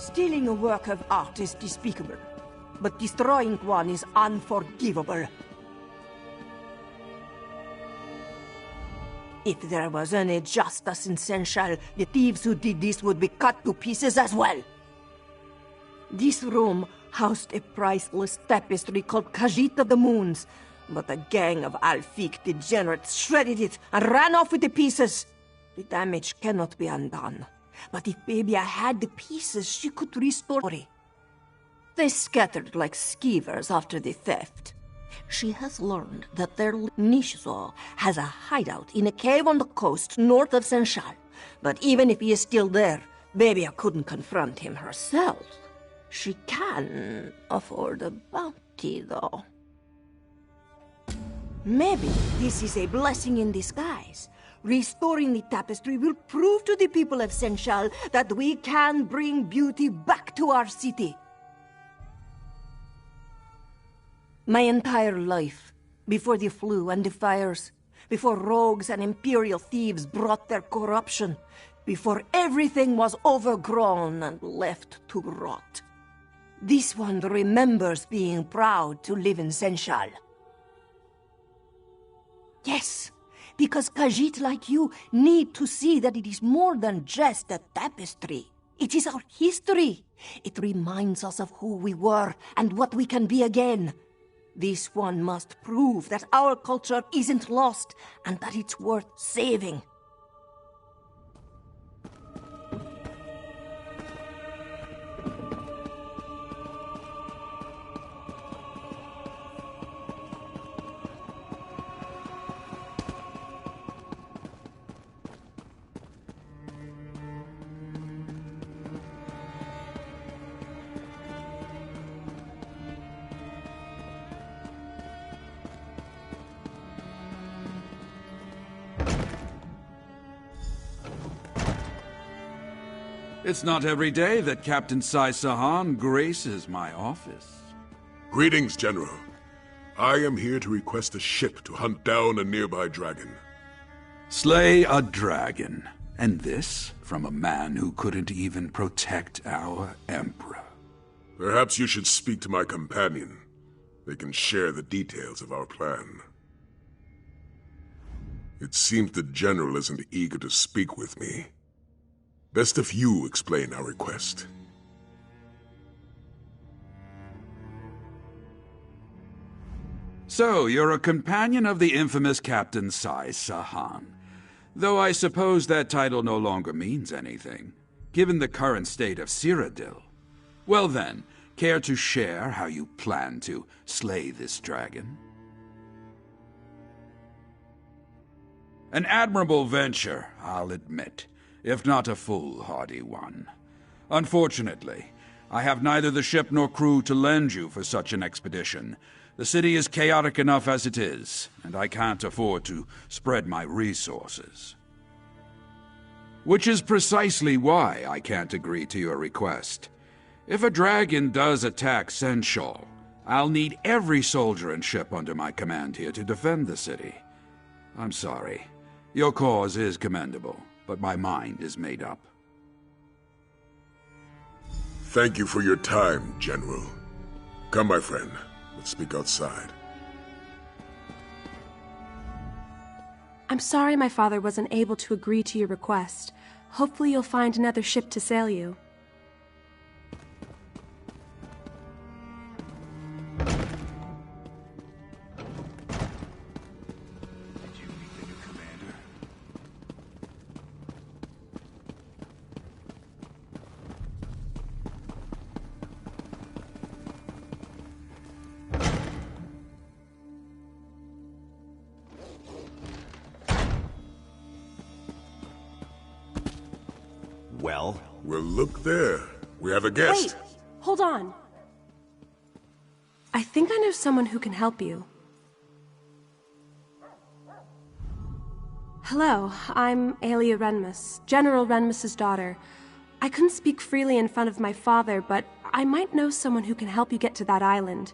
Stealing a work of art is despicable, but destroying one is unforgivable. If there was any justice in Senchal, the thieves who did this would be cut to pieces as well. This room housed a priceless tapestry called Khajiit of the Moons, but a gang of Alfiq degenerates shredded it and ran off with the pieces. The damage cannot be undone, but if Babia had the pieces, she could restore it. They scattered like skeevers after the theft. She has learned that their Nishzo has a hideout in a cave on the coast north of Senchal. But even if he is still there, Babia couldn't confront him herself. She can afford a bounty, though. Maybe this is a blessing in disguise. Restoring the tapestry will prove to the people of Senchal that we can bring beauty back to our city. My entire life, before the flu and the fires, before rogues and imperial thieves brought their corruption, before everything was overgrown and left to rot. This one remembers being proud to live in Senchal. Yes, because Khajiit like you need to see that it is more than just a tapestry. It is our history. It reminds us of who we were and what we can be again. This one must prove that our culture isn't lost and that it's worth saving. It's not every day that Captain Sai Sahan graces my office. Greetings, General. I am here to request a ship to hunt down a nearby dragon. Slay a dragon. And this from a man who couldn't even protect our Emperor. Perhaps you should speak to my companion. They can share the details of our plan. It seems the General isn't eager to speak with me. Best if you explain our request. So, you're a companion of the infamous Captain Sai Sahan. Though I suppose that title no longer means anything, given the current state of Cyrodiil. Well then, care to share how you plan to slay this dragon? An admirable venture, I'll admit, if not a foolhardy one. Unfortunately, I have neither the ship nor crew to lend you for such an expedition. The city is chaotic enough as it is, and I can't afford to spread my resources. Which is precisely why I can't agree to your request. If a dragon does attack Senchal, I'll need every soldier and ship under my command here to defend the city. I'm sorry. Your cause is commendable, but my mind is made up. Thank you for your time, General. Come, my friend. Let's speak outside. I'm sorry my father wasn't able to agree to your request. Hopefully you'll find another ship to sail you. Well, look there. We have a guest. Wait! Hold on. I think I know someone who can help you. Hello, I'm Aelia Renmus, General Renmus's daughter. I couldn't speak freely in front of my father, but I might know someone who can help you get to that island.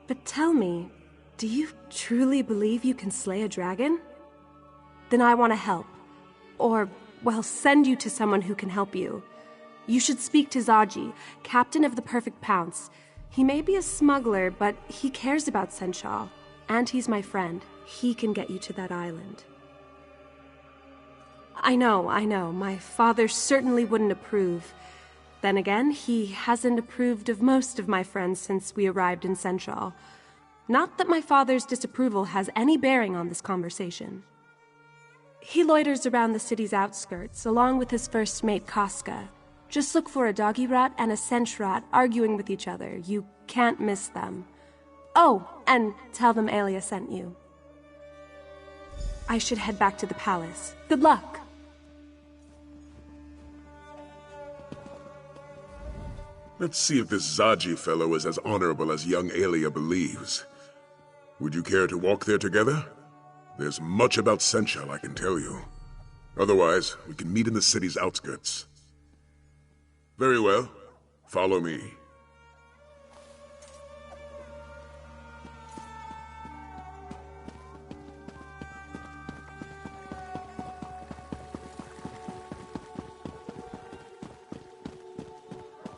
But tell me, do you truly believe you can slay a dragon? Then I want to help. Or, well, send you to someone who can help you. You should speak to Zaji, captain of the Perfect Pounce. He may be a smuggler, but he cares about Senchal. And he's my friend. He can get you to that island. I know. My father certainly wouldn't approve. Then again, he hasn't approved of most of my friends since we arrived in Senchal. Not that my father's disapproval has any bearing on this conversation. He loiters around the city's outskirts, along with his first mate, Casca. Just look for a doggy rat and a sench rat arguing with each other. You can't miss them. Oh, and tell them Aelia sent you. I should head back to the palace. Good luck! Let's see if this Zaji fellow is as honorable as young Aelia believes. Would you care to walk there together? There's much about Senchal I can tell you. Otherwise, we can meet in the city's outskirts. Very well. Follow me.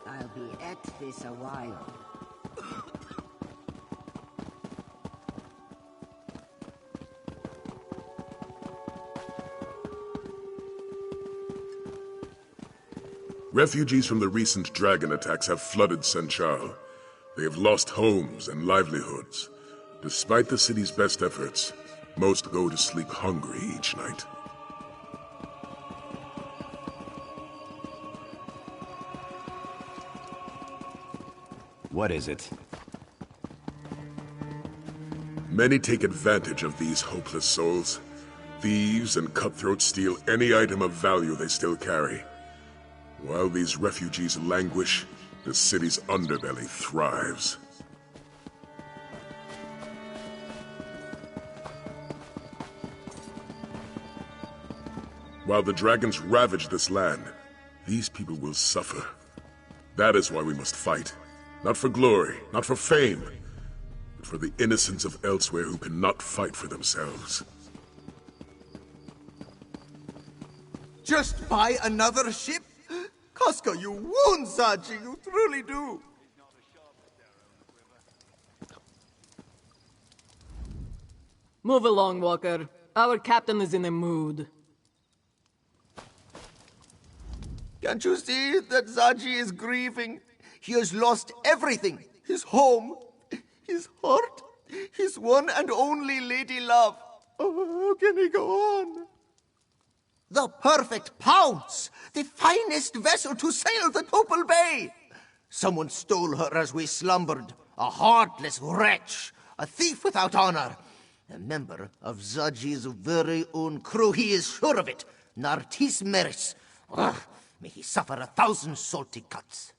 I'll be at this a while. Refugees from the recent dragon attacks have flooded Senchal. They have lost homes and livelihoods. Despite the city's best efforts, most go to sleep hungry each night. What is it? Many take advantage of these hopeless souls. Thieves and cutthroats steal any item of value they still carry. While these refugees languish, the city's underbelly thrives. While the dragons ravage this land, these people will suffer. That is why we must fight. Not for glory, not for fame, but for the innocents of Elsweyr who cannot fight for themselves. Just buy another ship? Casca, you wound Zaji, you truly do. Move along, Walker. Our captain is in a mood. Can't you see that Zaji is grieving? He has lost everything. His home, his heart, his one and only lady love. Oh, how can he go on? The Perfect Pounce! The finest vessel to sail the Topal Bay! Someone stole her as we slumbered. A heartless wretch. A thief without honor. A member of Zaji's very own crew. He is sure of it. Nartis Meris. Ugh, may he suffer 1,000 salty cuts.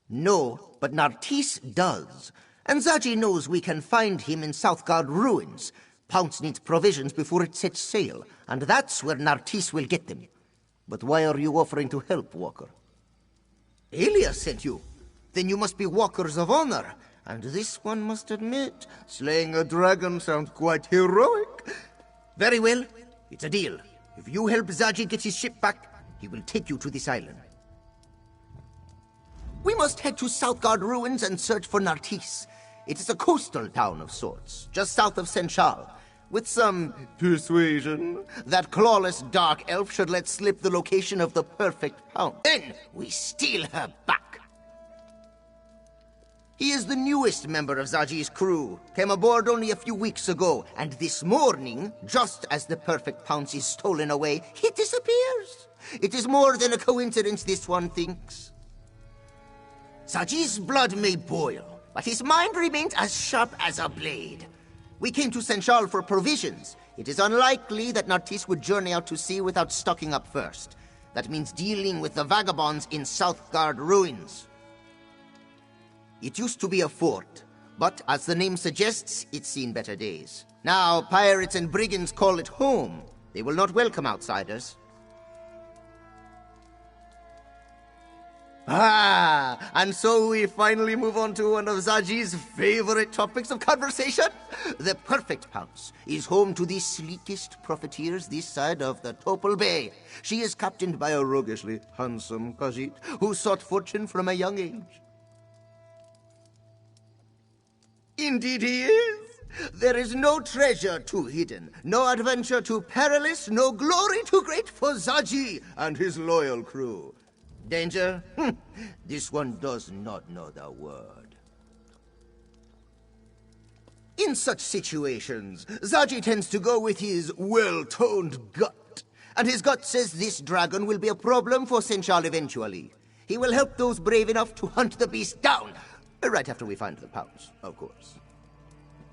No, but Nartis does. And Zaji knows we can find him in Southgard ruins. Pounce needs provisions before it sets sail, and that's where Nartis will get them. But why are you offering to help, Walker? Aelia sent you. Then you must be walkers of honor. And this one must admit, slaying a dragon sounds quite heroic. Very well, it's a deal. If you help Zaji get his ship back, he will take you to this island. We must head to Southgard ruins and search for Nartis. It is a coastal town of sorts, just south of Senchal. With some persuasion, that clawless dark elf should let slip the location of the Perfect Pounce. Then we steal her back. He is the newest member of Zaji's crew. Came aboard only a few weeks ago, and this morning, just as the Perfect Pounce is stolen away, he disappears. It is more than a coincidence, this one thinks. Zaji's blood may boil, but his mind remains as sharp as a blade. We came to Senchal for provisions. It is unlikely that Nartis would journey out to sea without stocking up first. That means dealing with the vagabonds in Southgard ruins. It used to be a fort, but as the name suggests, it's seen better days. Now, pirates and brigands call it home. They will not welcome outsiders. Ah, and so we finally move on to one of Zaji's favorite topics of conversation. The perfect pounce is home to the sleekest profiteers this side of the Topal Bay. She is captained by a roguishly handsome Khajiit who sought fortune from a young age. Indeed he is. There is no treasure too hidden, no adventure too perilous, no glory too great for Zaji and his loyal crew. Danger? This one does not know the word. In such situations, Zaji tends to go with his well-toned gut. And his gut says this dragon will be a problem for Senchal eventually. He will help those brave enough to hunt the beast down. Right after we find the pounce, of course.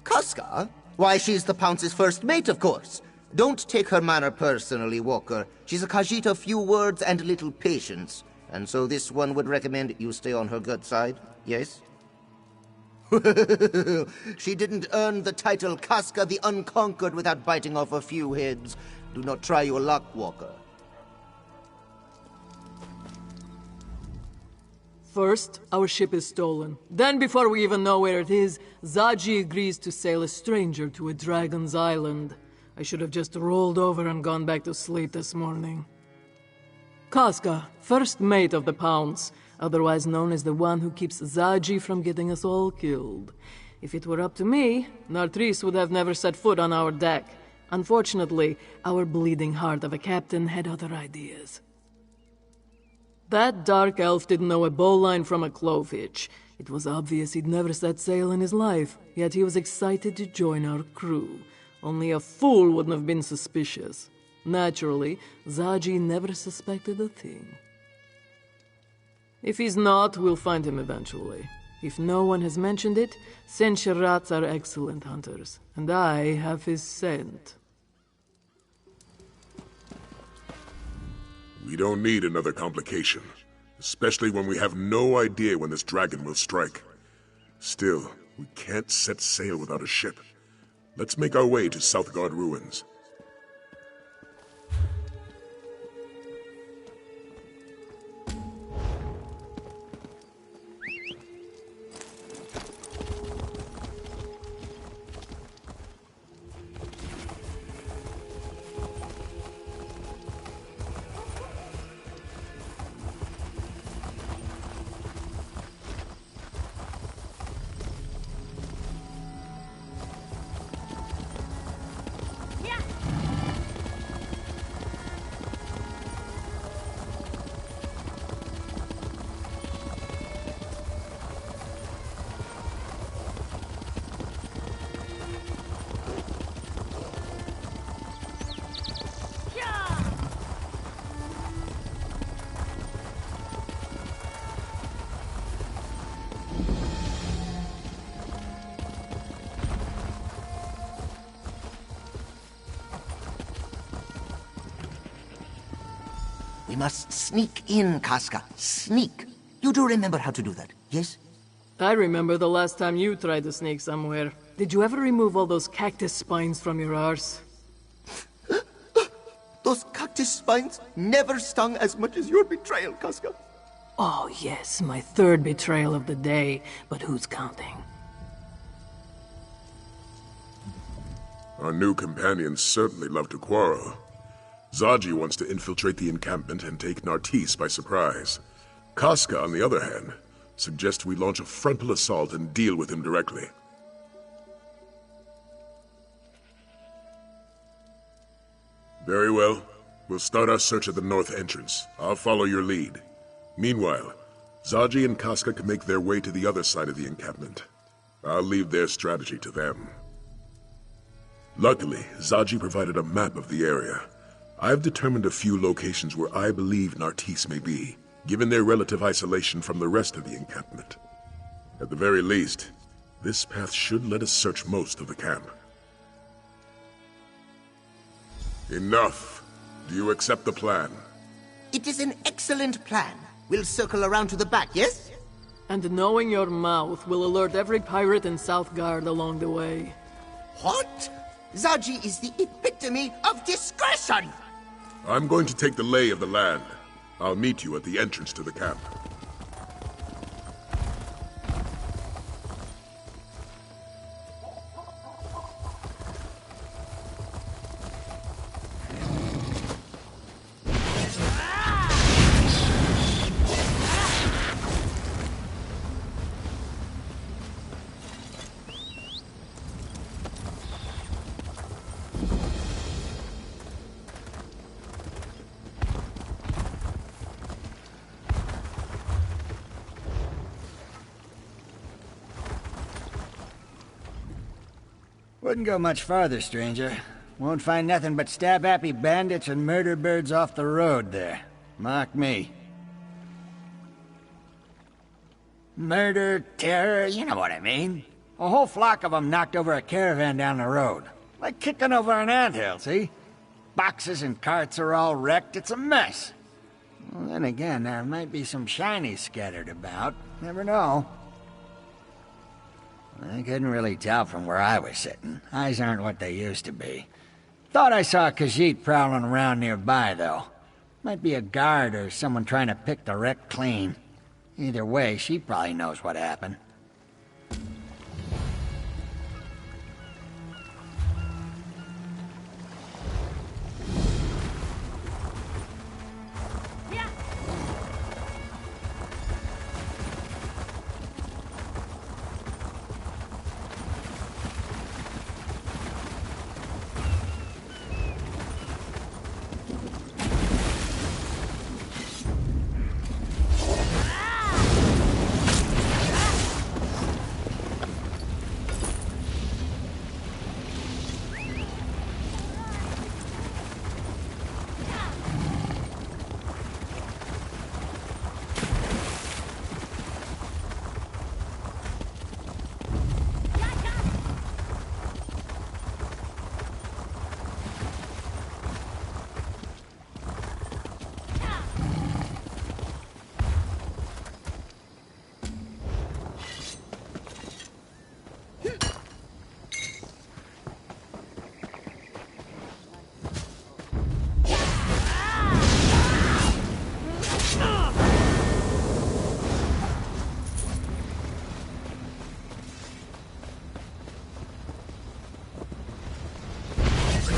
Casca? Why, she's the pounce's first mate, of course. Don't take her manner personally, Walker. She's a Khajiit of few words and little patience. And so this one would recommend you stay on her good side, yes? She didn't earn the title Casca the Unconquered without biting off a few heads. Do not try your luck, Walker. First, our ship is stolen. Then, before we even know where it is, Zaji agrees to sail a stranger to a dragon's island. I should have just rolled over and gone back to sleep this morning. Casca, first mate of the Pounce, otherwise known as the one who keeps Zaji from getting us all killed. If it were up to me, Nartris would have never set foot on our deck. Unfortunately, our bleeding heart of a captain had other ideas. That dark elf didn't know a bowline from a clove-hitch. It was obvious he'd never set sail in his life, yet he was excited to join our crew. Only a fool wouldn't have been suspicious. Naturally, Zaji never suspected a thing. If he's not, we'll find him eventually. If no one has mentioned it, Senshirats are excellent hunters, and I have his scent. We don't need another complication, especially when we have no idea when this dragon will strike. Still, we can't set sail without a ship. Let's make our way to Southgard ruins. We must sneak in, Casca. Sneak. You do remember how to do that, yes? I remember the last time you tried to sneak somewhere. Did you ever remove all those cactus spines from your arse? Those cactus spines never stung as much as your betrayal, Casca. Oh yes, my third betrayal of the day, but who's counting? Our new companions certainly love to quarrel. Zaji wants to infiltrate the encampment and take Nartise by surprise. Casca, on the other hand, suggests we launch a frontal assault and deal with him directly. Very well. We'll start our search at the north entrance. I'll follow your lead. Meanwhile, Zaji and Casca can make their way to the other side of the encampment. I'll leave their strategy to them. Luckily, Zaji provided a map of the area. I've determined a few locations where I believe Nartise may be, given their relative isolation from the rest of the encampment. At the very least, this path should let us search most of the camp. Enough. Do you accept the plan? It is an excellent plan. We'll circle around to the back, yes? And knowing your mouth will alert every pirate in Southgard along the way. What? Zaji is the epitome of discretion! I'm going to take the lay of the land. I'll meet you at the entrance to the camp. Wouldn't go much farther, stranger. Won't find nothing but stab-happy bandits and murder birds off the road there. Mark me. Murder, terror, you know what I mean. A whole flock of them knocked over a caravan down the road. Like kicking over an anthill, see? Boxes and carts are all wrecked, it's a mess. Well, then again, there might be some shinies scattered about. Never know. I couldn't really tell from where I was sitting. Eyes aren't what they used to be. Thought I saw Khajiit prowling around nearby, though. Might be a guard or someone trying to pick the wreck clean. Either way, she probably knows what happened.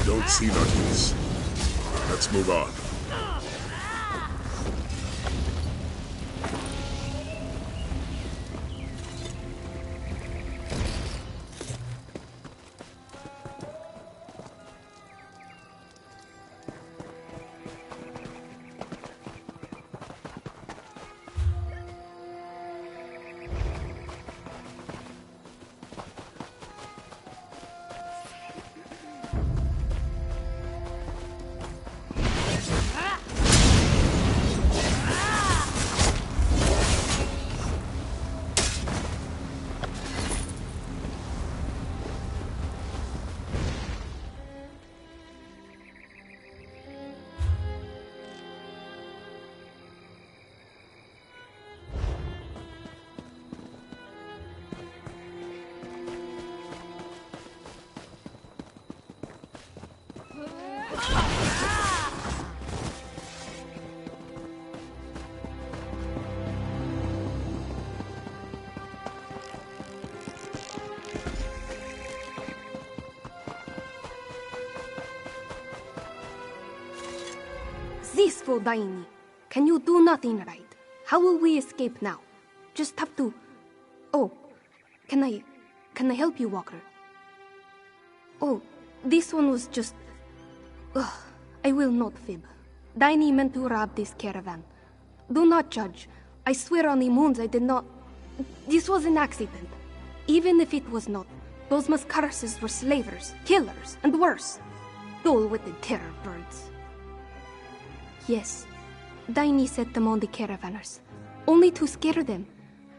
Don't see nothings. Let's move on. Zisfo Daini, can you do nothing right? How will we escape now? Just have to... Oh, can I help you, Walker? Oh, this one was just... Ugh, I will not fib. Daini meant to rob this caravan. Do not judge. I swear on the moons I did not... This was an accident. Even if it was not, those Mascarases were slavers, killers, and worse. Dull-witted terror birds. Yes, Daini set them on the caravanners, only to scare them.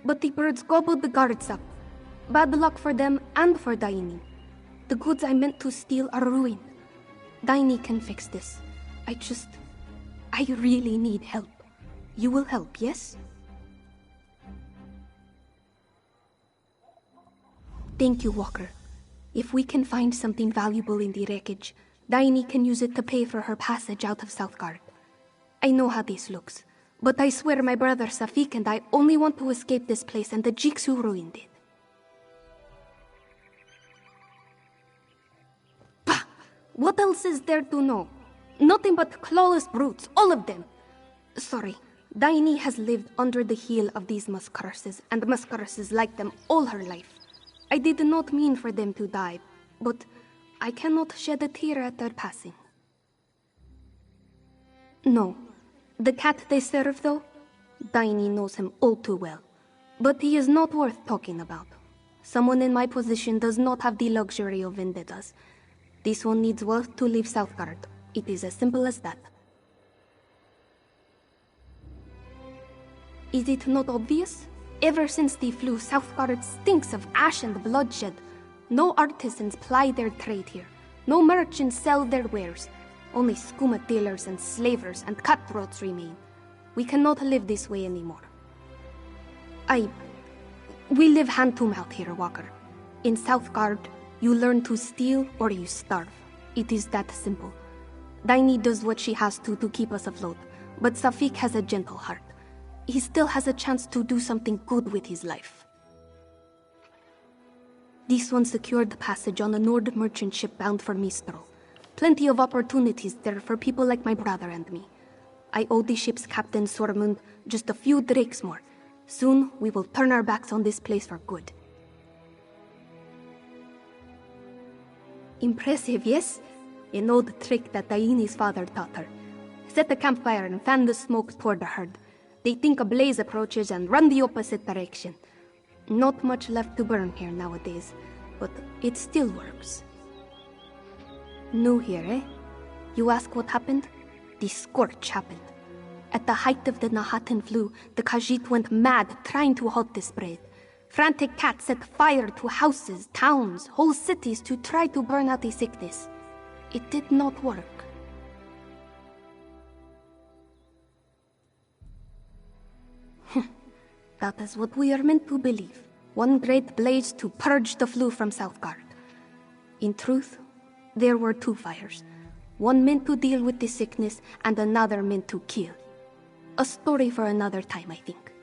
But the birds gobbled the guards up. Bad luck for them and for Daini. The goods I meant to steal are ruined. Daini can fix this. I really need help. You will help, yes? Thank you, Walker. If we can find something valuable in the wreckage, Daini can use it to pay for her passage out of Southgard. I know how this looks, but I swear my brother Safik and I only want to escape this place and the Jigs who ruined it. Pah! What else is there to know? Nothing but clawless brutes, all of them. Sorry, Daini has lived under the heel of these Mascarases and Mascarases like them all her life. I did not mean for them to die, but I cannot shed a tear at their passing. No. The cat they serve, though? Daini knows him all too well. But he is not worth talking about. Someone in my position does not have the luxury of vendettas. This one needs wealth to leave Southgard. It is as simple as that. Is it not obvious? Ever since the flu, Southgard stinks of ash and bloodshed. No artisans ply their trade here. No merchants sell their wares. Only skooma dealers and slavers and cutthroats remain. We cannot live this way anymore. We live hand to mouth here, Walker. In Southgard, you learn to steal or you starve. It is that simple. Daini does what she has to keep us afloat, but Safik has a gentle heart. He still has a chance to do something good with his life. This one secured passage on a Nord merchant ship bound for Mistral. Plenty of opportunities there for people like my brother and me. I owe the ship's captain, Sormund, just a few drakes more. Soon, we will turn our backs on this place for good. Impressive, yes? An old trick that Daini's father taught her. Set a campfire and fan the smoke toward the herd. They think a blaze approaches and run the opposite direction. Not much left to burn here nowadays, but it still works. New here, eh? You ask what happened? The scorch happened. At the height of the Nahatan flu, the Khajiit went mad trying to halt the spread. Frantic cats set fire to houses, towns, whole cities to try to burn out the sickness. It did not work. That is what we are meant to believe. One great blaze to purge the flu from Southgard. In truth, there were two fires. One meant to deal with the sickness and another meant to kill. A story for another time, I think.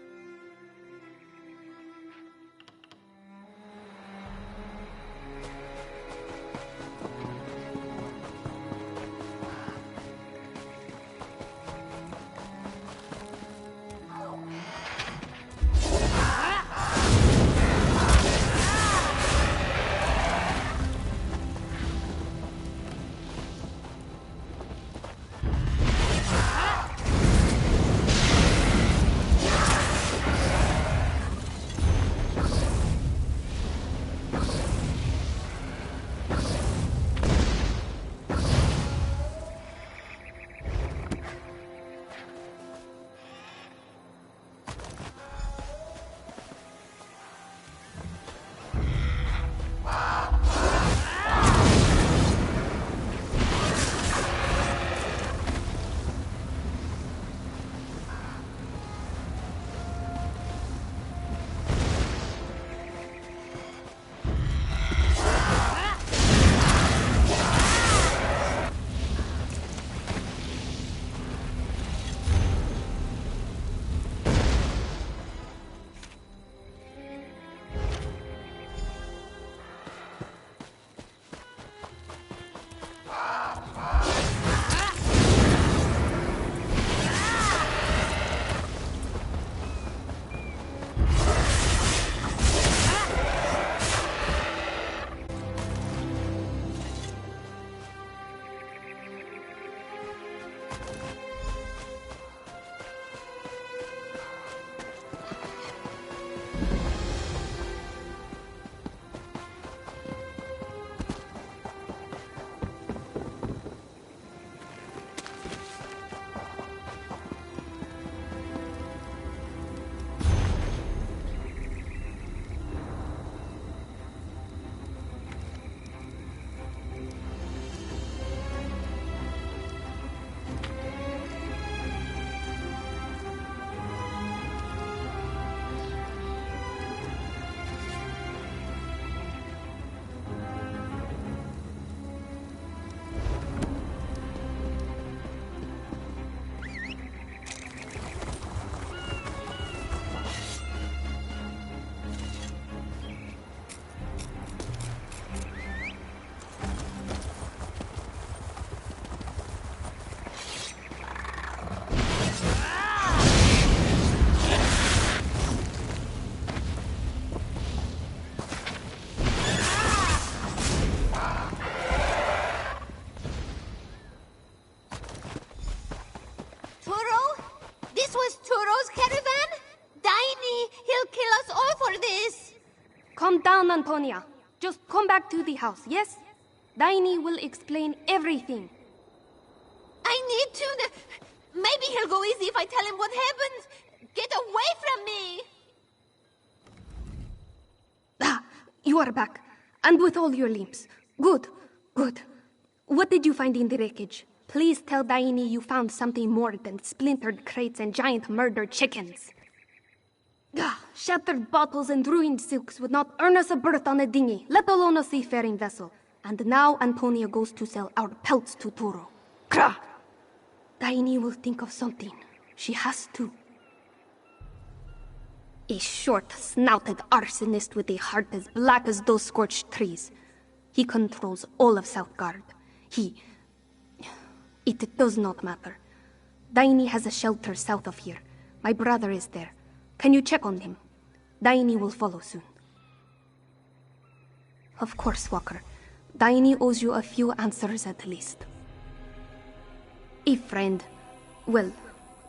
Calm down, Antonia. Just come back to the house, yes? Daini will explain everything. I need to... Maybe he'll go easy if I tell him what happened. Get away from me! Ah, you are back. And with all your limbs. Good, good. What did you find in the wreckage? Please tell Daini you found something more than splintered crates and giant murdered chickens. Ah, shattered bottles and ruined silks would not earn us a berth on a dinghy, let alone a seafaring vessel. And now Antonia goes to sell our pelts to Turo. Krah! Daini will think of something. She has to. A short-snouted arsonist with a heart as black as those scorched trees. He controls all of Southgard. It does not matter. Daini has a shelter south of here. My brother is there. Can you check on him? Daini will follow soon. Of course, Walker. Daini owes you a few answers at least. A friend. Well,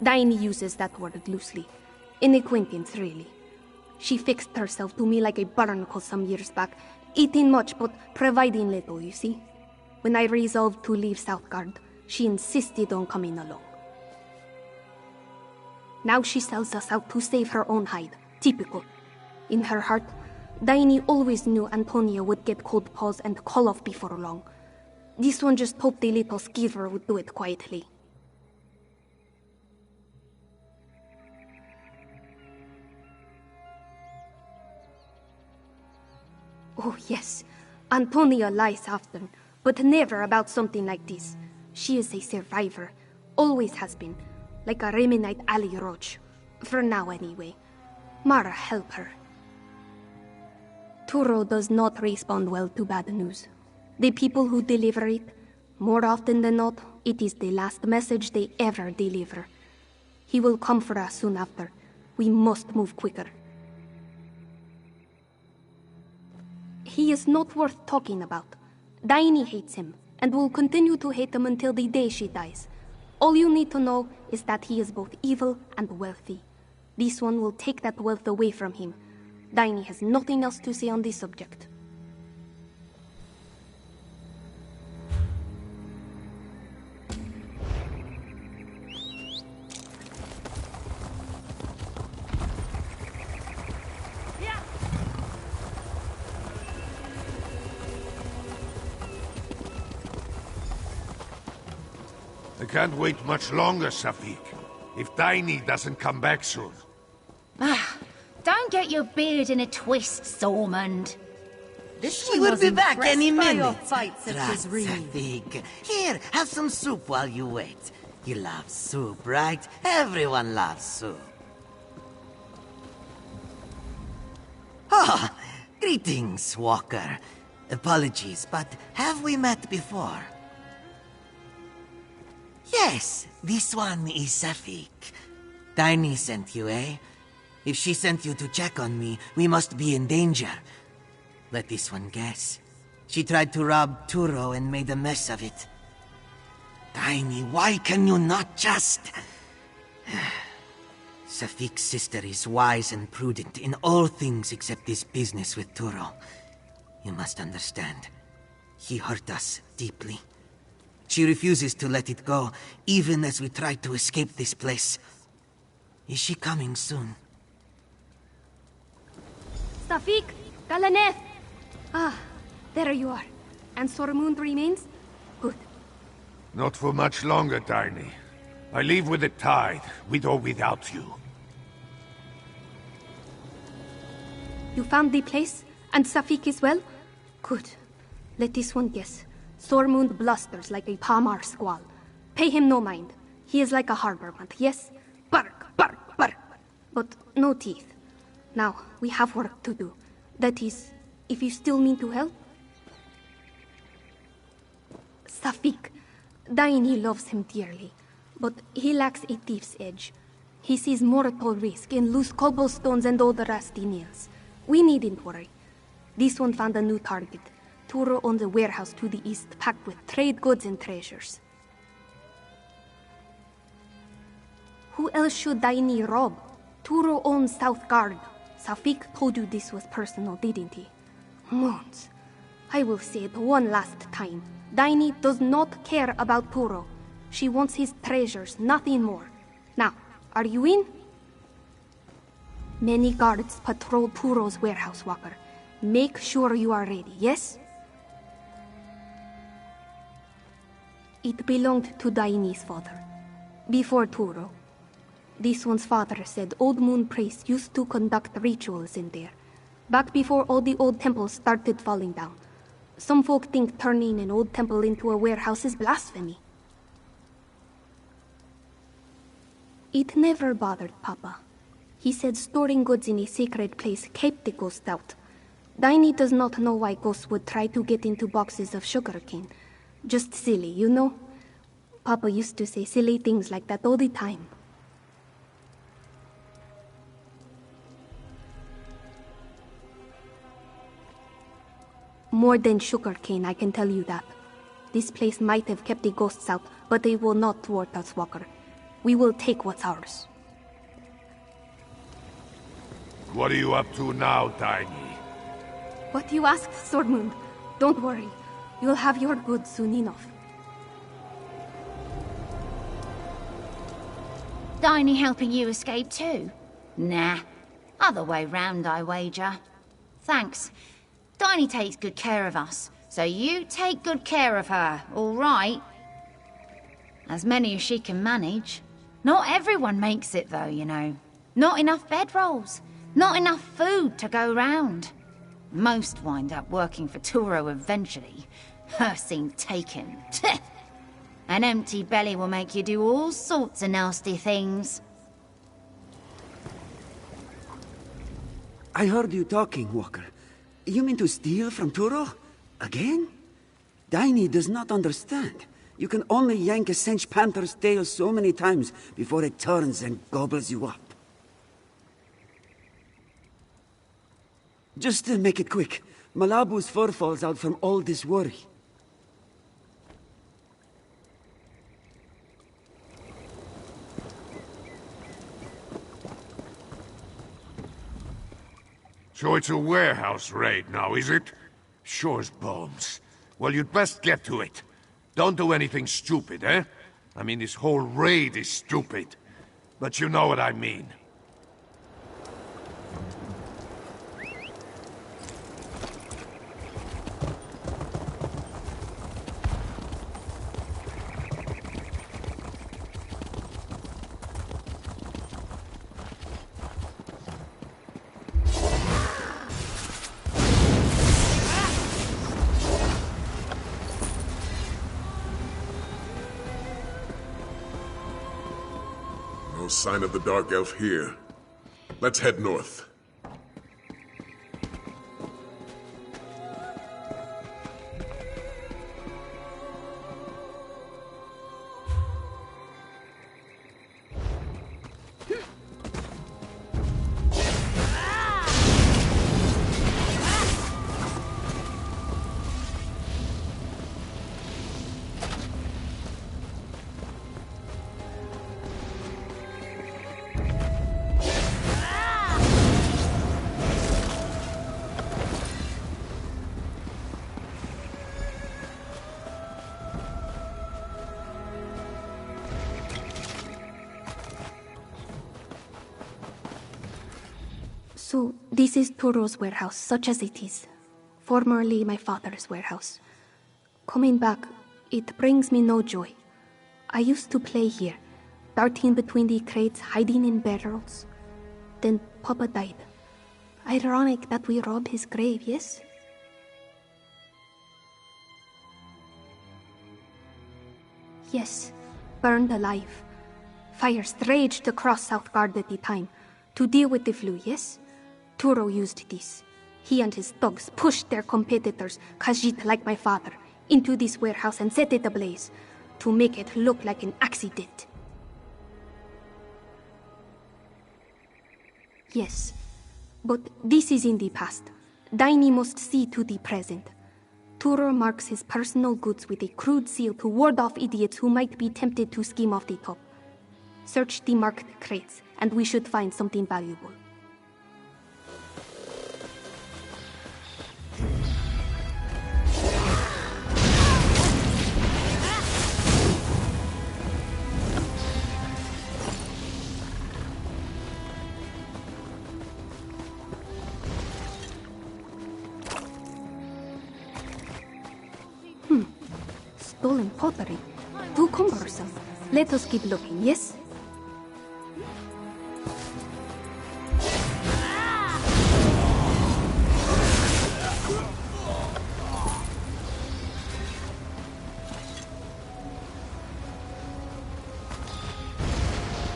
Daini uses that word loosely. An acquaintance, really. She fixed herself to me like a barnacle some years back, eating much but providing little, you see. When I resolved to leave Southgard, she insisted on coming along. Now she sells us out to save her own hide. Typical. In her heart, Daini always knew Antonia would get cold paws and call off before long. This one just hoped the little skeever would do it quietly. Oh, yes. Antonia lies often, but never about something like this. She is a survivor. Always has been. Like a Remenite Ali Roach. For now, anyway. Mara, help her. Turo does not respond well to bad news. The people who deliver it, more often than not, it is the last message they ever deliver. He will come for us soon after. We must move quicker. He is not worth talking about. Daini hates him, and will continue to hate him until the day she dies. All you need to know is that he is both evil and wealthy. This one will take that wealth away from him. Daini has nothing else to say on this subject. I can't wait much longer, Safik. If Daini doesn't come back soon. Don't get your beard in a twist, Sormund. She will be back any minute. Safik. Here, have some soup while you wait. You love soup, right? Everyone loves soup. Oh, greetings, Walker. Apologies, but have we met before? Yes, this one is Safik. Daini sent you, eh? If she sent you to check on me, we must be in danger. Let this one guess. She tried to rob Turo and made a mess of it. Daini, why can you not just... Safik's sister is wise and prudent in all things except this business with Turo. You must understand. He hurt us deeply. She refuses to let it go, even as we try to escape this place. Is she coming soon? Safik! Galaneth! Ah, there you are. And Sormund remains? Good. Not for much longer, Daini. I leave with the tide, with or without you. You found the place? And Safik is well? Good. Let this one guess. Sormund blusters like a Pamar squall. Pay him no mind. He is like a harbor ant, yes? Bark, bark, bark. But no teeth. Now, we have work to do. That is, if you still mean to help. Safik. Daini loves him dearly, but he lacks a thief's edge. He sees mortal risk in loose cobblestones and old rusty nails. We needn't worry. This one found a new target. Turo owns a warehouse to the east packed with trade goods and treasures. Who else should Daini rob? Turo owns Southgard. Safik told you this was personal, didn't he? Moons. I will say it one last time. Daini does not care about Turo. She wants his treasures, nothing more. Now, are you in? Many guards patrol Turo's warehouse, Walker. Make sure you are ready, yes? It belonged to Daini's father, before Turo. This one's father said Old Moon priests used to conduct rituals in there, back before all the old temples started falling down. Some folk think turning an old temple into a warehouse is blasphemy. It never bothered Papa. He said storing goods in a sacred place kept the ghost out. Daini does not know why ghosts would try to get into boxes of sugarcane. Just silly, you know? Papa used to say silly things like that all the time. More than sugarcane, I can tell you that. This place might have kept the ghosts out, but they will not thwart us, Walker. We will take what's ours. What are you up to now, Tiny? What you asked, Swordmoon. Don't worry. You'll have your goods soon enough. Daini helping you escape too? Nah. Other way round, I wager. Thanks. Daini takes good care of us, so you take good care of her, all right? As many as she can manage. Not everyone makes it though, you know. Not enough bedrolls. Not enough food to go round. Most wind up working for Turo eventually. Her seemed taken. An empty belly will make you do all sorts of nasty things. I heard you talking, Walker. You mean to steal from Turo? Again? Daini does not understand. You can only yank a Sench Panther's tail so many times before it turns and gobbles you up. Just to make it quick, Malabu's fur falls out from all this worry. So it's a warehouse raid now, is it? Sure as bones. Well, you'd best get to it. Don't do anything stupid, eh? I mean, this whole raid is stupid. But you know what I mean. No sign of the Dark Elf here. Let's head north. So, this is Turo's warehouse, such as it is. Formerly my father's warehouse. Coming back, it brings me no joy. I used to play here, darting between the crates, hiding in barrels. Then Papa died. Ironic that we rob his grave, yes? Yes, burned alive. Fires raged across Southgard at the time, to deal with the flu, yes? Turo used this. He and his thugs pushed their competitors, Khajiit like my father, into this warehouse and set it ablaze, to make it look like an accident. Yes, but this is in the past. Daini must see to the present. Turo marks his personal goods with a crude seal to ward off idiots who might be tempted to skim off the top. Search the marked crates, and we should find something valuable. stolen pottery. Too cumbersome. Let us keep looking, yes?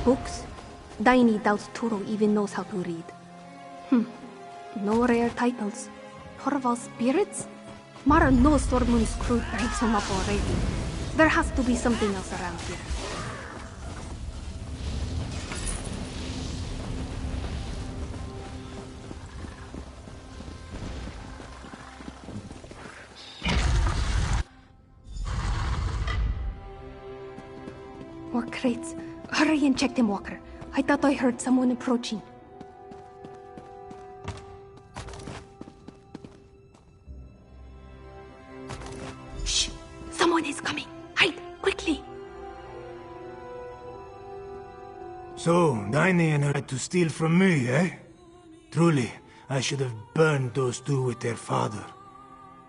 Books? Daini doubts Turo even knows how to read. No rare titles. Torval's spirits? Mara knows Stormund's crew breaks him up already. There has to be something else around here. More crates. Hurry and check them, Walker. I thought I heard someone approaching. Shh! Someone is coming! Hide! Quickly! So, Daini and her had to steal from me, eh? Truly, I should have burned those two with their father.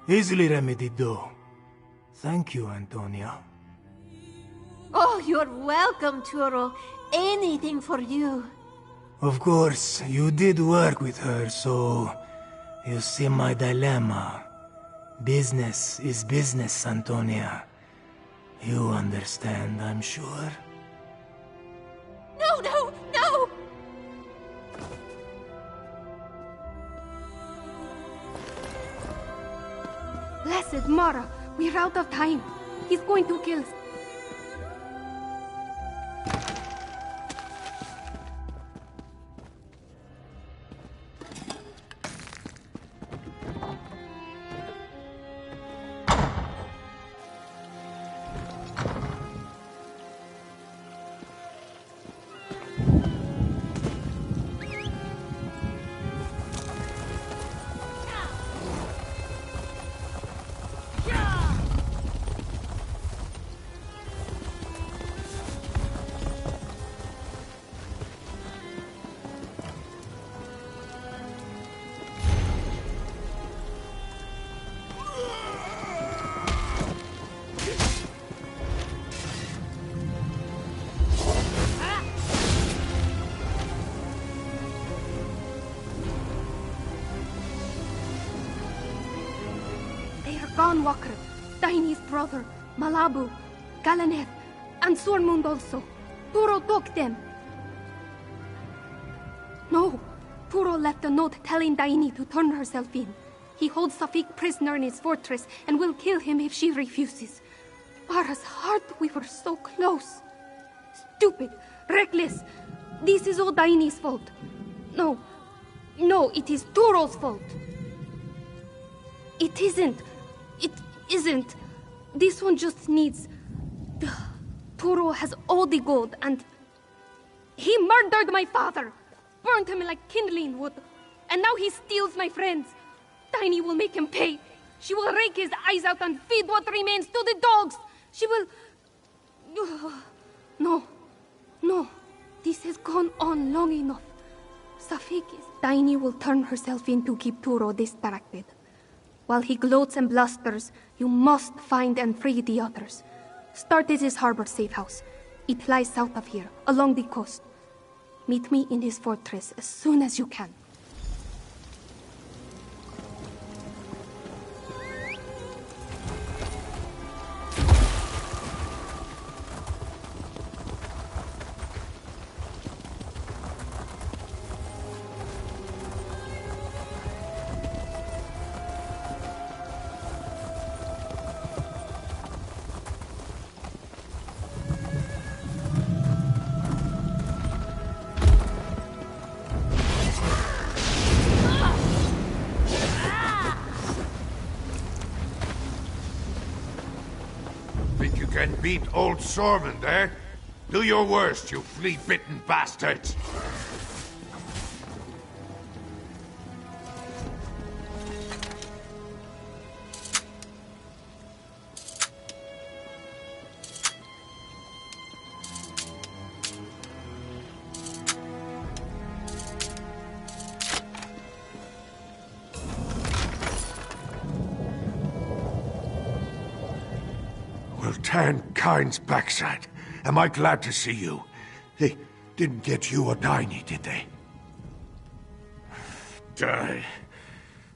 Easily remedied, though. Thank you, Antonia. Oh, you're welcome, Turo. Anything for you. Of course, you did work with her, so... You see my dilemma. Business is business, Antonia. You understand, I'm sure. No, no, no! Blessed Mara, we're out of time. He's going to kill us. Gone, Walker, Daini's brother, Malabu, Galaneth, and Sormund also. Turo took them. No, Turo left a note telling Daini to turn herself in. He holds Safik prisoner in his fortress and will kill him if she refuses. Mara's heart, we were so close. Stupid, reckless. This is all Daini's fault. No, it is Turo's fault. It isn't. It isn't. This one just needs... Turo has all the gold and... He murdered my father! Burned him like kindling wood. And now he steals my friends. Daini will make him pay. She will rake his eyes out and feed what remains to the dogs. She will... No. This has gone on long enough. Safik is... Daini will turn herself in to keep Turo distracted. While he gloats and blusters, you must find and free the others. Start at his harbor safe house. It lies south of here, along the coast. Meet me in his fortress as soon as you can. Can beat old Sormund, eh? Do your worst, you flea-bitten bastards! Well, tan kind's backside. Am I glad to see you? They didn't get you or Diney, did they?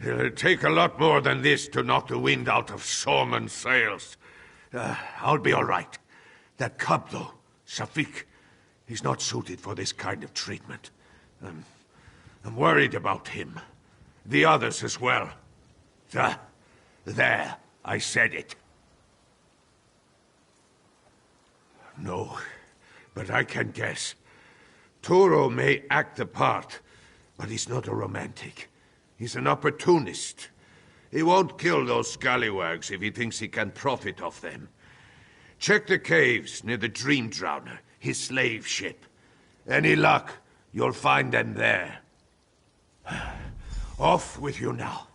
It'll take a lot more than this to knock the wind out of Sorman's sails. I'll be all right. That cub, though, Safik, he's not suited for this kind of treatment. I'm worried about him. The others as well. There, I said it. No, but I can guess. Turo may act the part, but he's not a romantic. He's an opportunist. He won't kill those scallywags if he thinks he can profit off them. Check the caves near the Dream Drowner, his slave ship. Any luck, you'll find them there. Off with you now.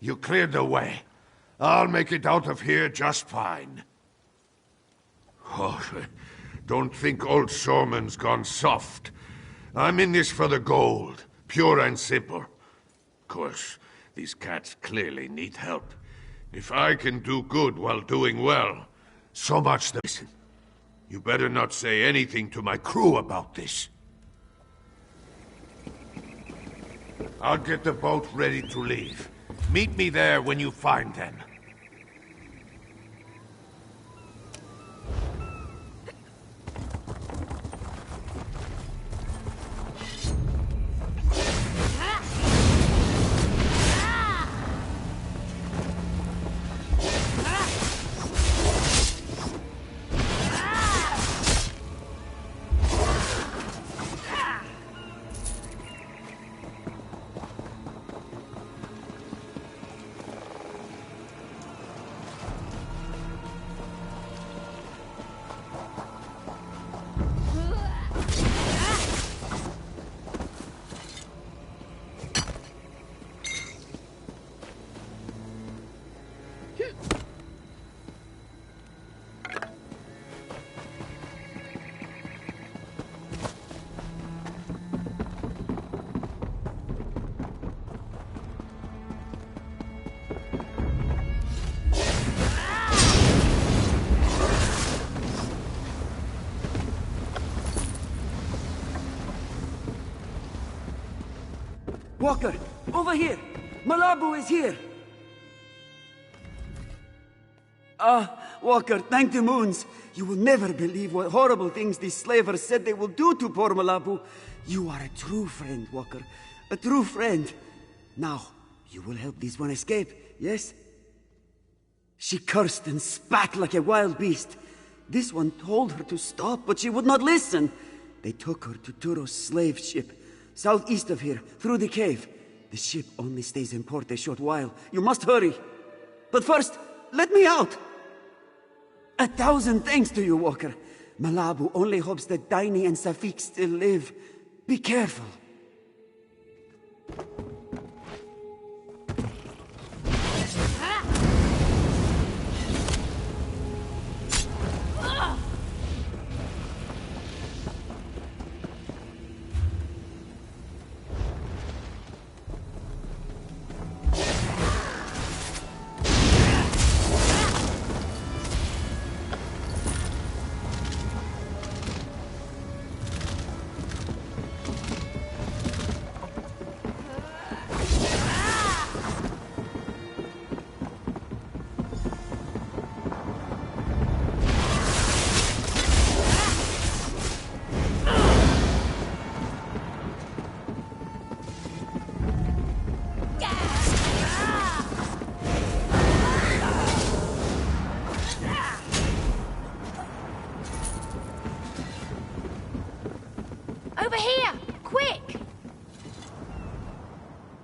You cleared the way. I'll make it out of here just fine. Oh, don't think old Sorman's gone soft. I'm in this for the gold, pure and simple. Of course, these cats clearly need help. If I can do good while doing well, so much the... Listen, you better not say anything to my crew about this. I'll get the boat ready to leave. Meet me there when you find them. Walker, over here! Malabu is here! Walker, thank the moons. You will never believe what horrible things these slavers said they will do to poor Malabu. You are a true friend, Walker. A true friend. Now, you will help this one escape, yes? She cursed and spat like a wild beast. This one told her to stop, but she would not listen. They took her to Turo's slave ship. Southeast of here, through the cave. The ship only stays in port a short while. You must hurry. But first, let me out! 1,000 thanks to you, Walker. Malabu only hopes that Diney and Safik still live. Be careful.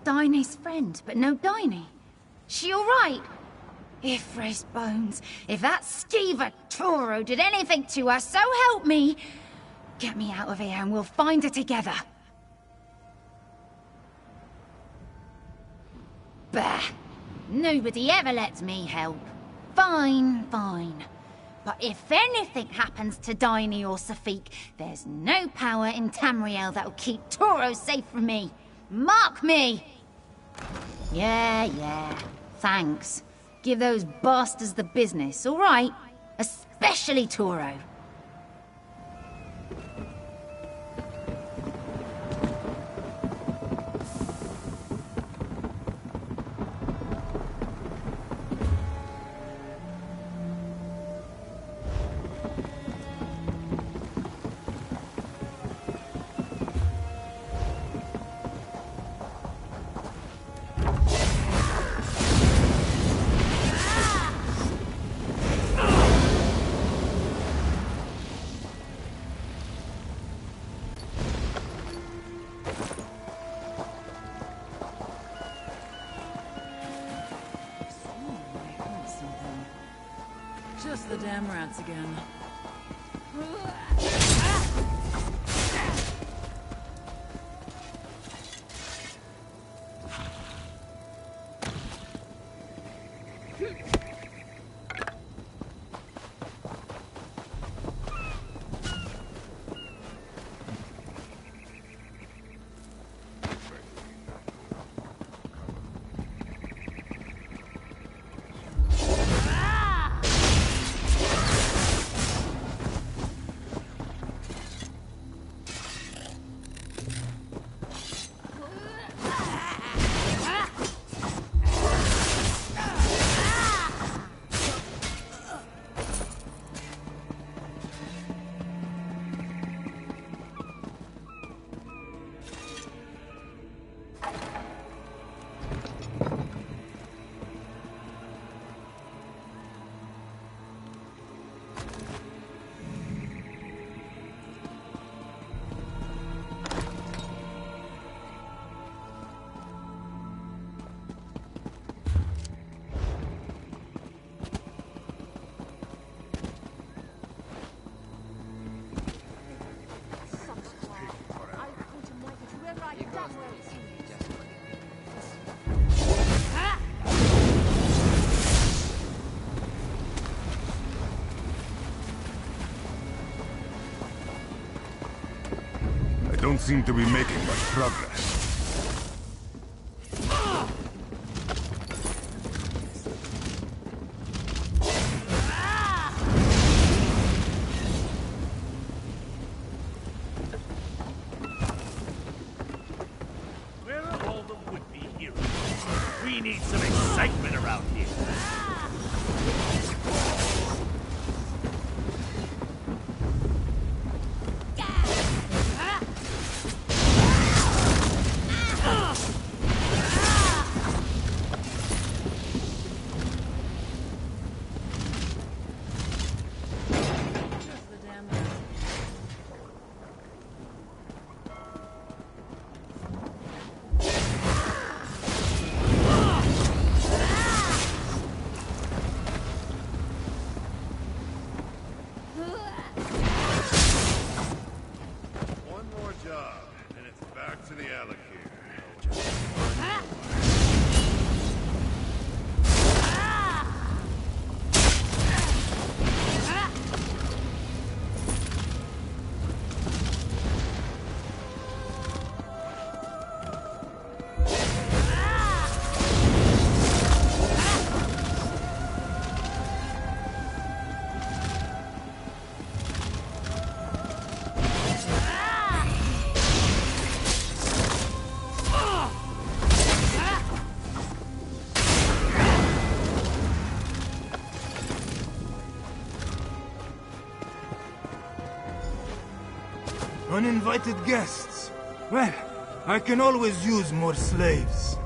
Diney's friend, but no Diney. She all right? Ifre's bones. If that Steva Toro did anything to her, so help me. Get me out of here and we'll find her together. Bah! Nobody ever lets me help. Fine, fine. But if anything happens to Diney or Safik, there's no power in Tamriel that'll keep Toro safe from me. Mark me! Yeah, thanks. Give those bastards the business, all right? especially Toro. Just the damn rats again. Don't seem to be making much progress. Where are all the would-be heroes? We need some excitement around here. Uninvited guests. Well, I can always use more slaves.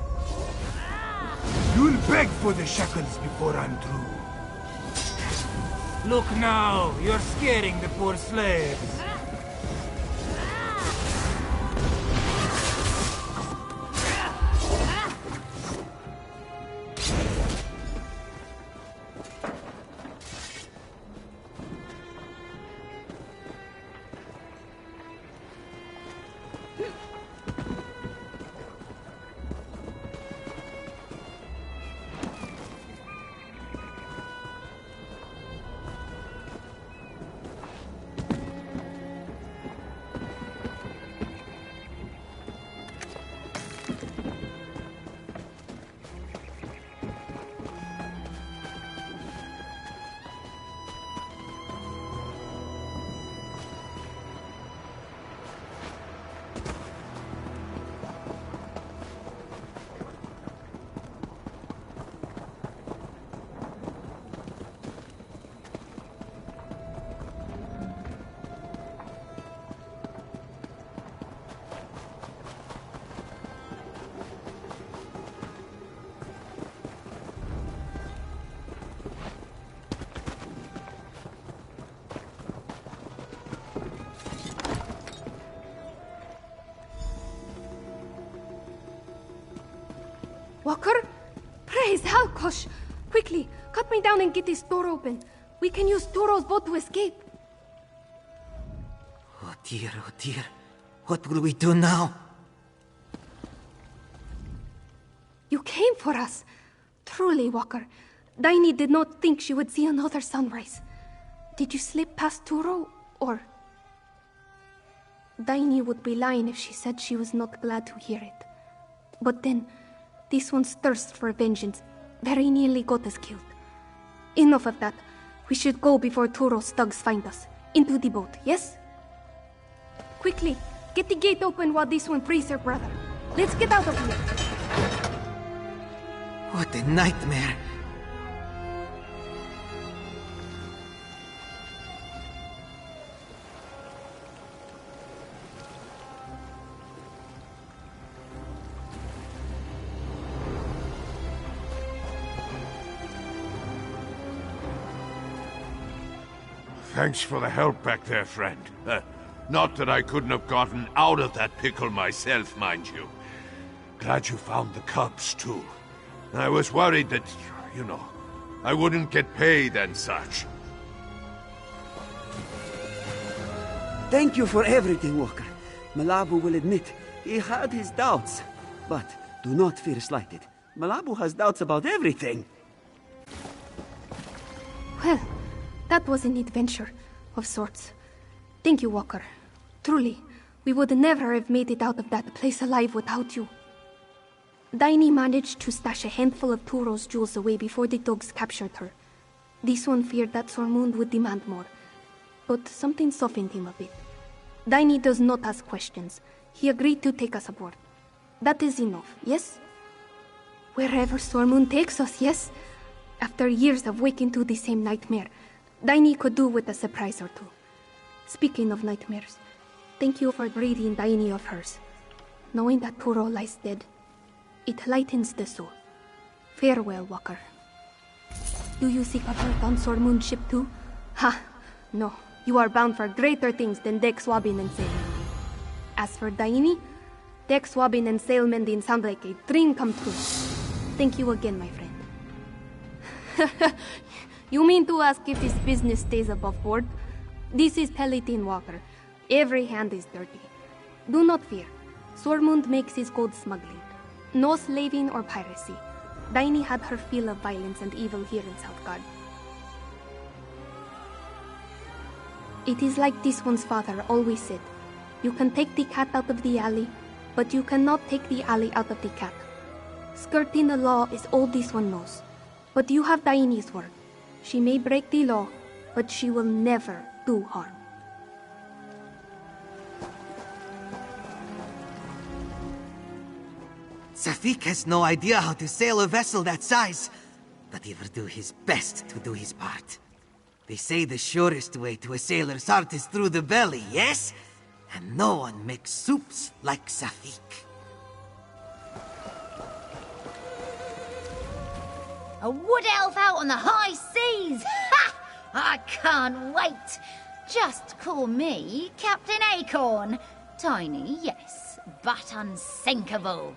You'll beg for the shackles before I'm through. Look now, you're scaring the poor slaves. Walker? Praise Halkosh! Quickly, cut me down and get this door open. We can use Toro's boat to escape. Oh dear, oh dear. What will we do now? You came for us. Truly, Walker. Daini did not think she would see another sunrise. Did you slip past Turo, or... Daini would be lying if she said she was not glad to hear it. But then, this one's thirst for vengeance very nearly got us killed. Enough of that. We should go before Turo's thugs find us. Into the boat, yes? Quickly, get the gate open while this one frees her brother. Let's get out of here. What a nightmare. Thanks for the help back there, friend. Not that I couldn't have gotten out of that pickle myself, mind you. Glad you found the cubs, too. I was worried that, you know, I wouldn't get paid and such. Thank you for everything, Walker. Malabu will admit he had his doubts. But do not feel slighted. Malabu has doubts about everything. Well, that was an adventure of sorts. Thank you, Walker. Truly, we would never have made it out of that place alive without you. Daini managed to stash a handful of Turo's jewels away before the dogs captured her. This one feared that Sormund would demand more, but something softened him a bit. Daini does not ask questions. He agreed to take us aboard. That is enough, yes? Wherever Sormund takes us, yes? After years of waking to the same nightmare, Daini could do with a surprise or two. Speaking of nightmares, thank you for breathing Daini of hers. Knowing that Turo lies dead, it lightens the soul. Farewell, Walker. Do you seek a berth on Sormund's ship too? Ha! No, you are bound for greater things than deck swabbing and sail mending. As for Daini, deck swabbing and sail mending sound like a dream come true. Thank you again, my friend. You mean to ask if this business stays above board? This is Pelitin, Walker. Every hand is dirty. Do not fear. Sormund makes his gold smuggling. No slaving or piracy. Daini had her fill of violence and evil here in Southgard. It is like this one's father always said. You can take the cat out of the alley, but you cannot take the alley out of the cat. Skirting the law is all this one knows. But you have Daini's word. She may break the law, but she will never do harm. Safik has no idea how to sail a vessel that size, but he will do his best to do his part. They say the surest way to a sailor's heart is through the belly, yes? And no one makes soups like Safik. A wood elf out on the high seas! Ha! I can't wait! Just call me Captain Acorn. Tiny, yes, but unsinkable.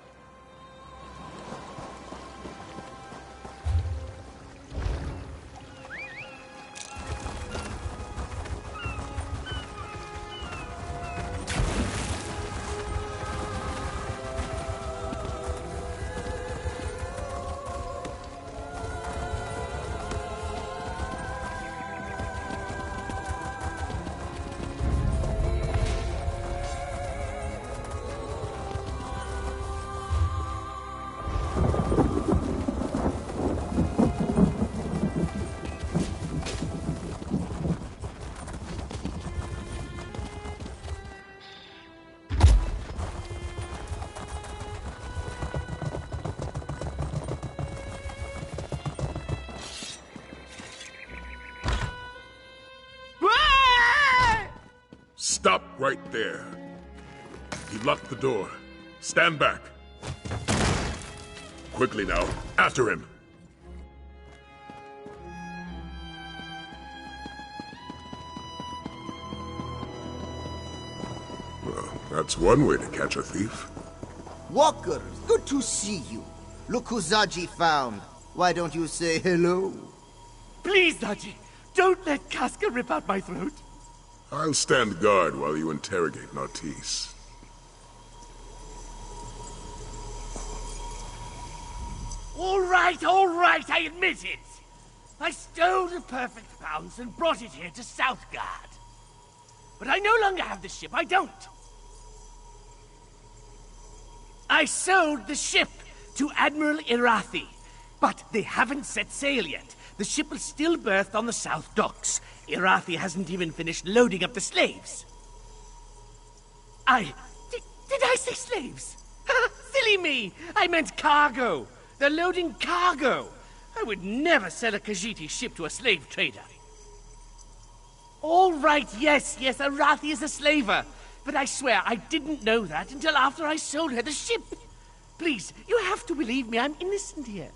Stop right there. He locked the door. Stand back. Quickly now, after him. Well, that's one way to catch a thief. Walker, good to see you. Look who Zaji found. Why don't you say hello? Please, Zaji, don't let Casca rip out my throat. I'll stand guard while you interrogate Nartisse. All right, I admit it. I stole the perfect pounce and brought it here to Southgard. But I no longer have the ship, I don't. I sold the ship to Admiral Irathi, but they haven't set sail yet. The ship is still berthed on the south docks. Irathi hasn't even finished loading up the slaves. Did I say slaves? Silly me! I meant cargo. They're loading cargo. I would never sell a Khajiit ship to a slave trader. All right, yes, Irathi is a slaver. But I swear I didn't know that until after I sold her the ship. Please, you have to believe me. I'm innocent here.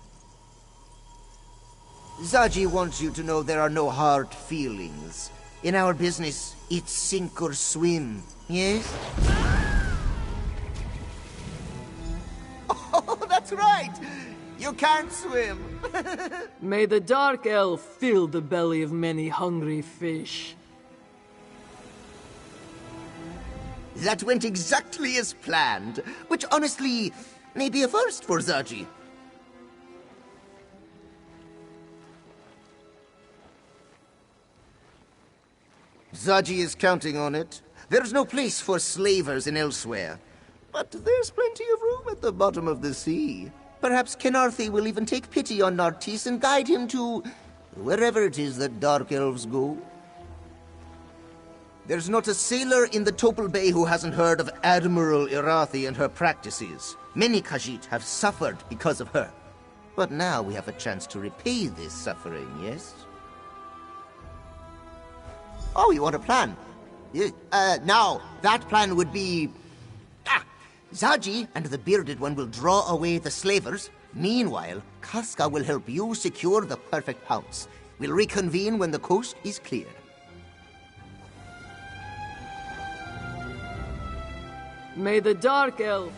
Zaji wants you to know there are no hard feelings. In our business, it's sink or swim, yes? Oh, that's right! You can't swim! May the Dark Elf fill the belly of many hungry fish. That went exactly as planned, which honestly may be a first for Zaji. Zaji is counting on it. There's no place for slavers in Elsweyr. But there's plenty of room at the bottom of the sea. Perhaps Kenarthi will even take pity on Nartisse and guide him to wherever it is that Dark Elves go. There's not a sailor in the Topal Bay who hasn't heard of Admiral Irathi and her practices. Many Khajiit have suffered because of her. But now we have a chance to repay this suffering, yes? Oh, you want a plan? Now, that plan would be... Zaji and the Bearded One will draw away the slavers. Meanwhile, Casca will help you secure the perfect pounce. We'll reconvene when the coast is clear. May the Dark Elf...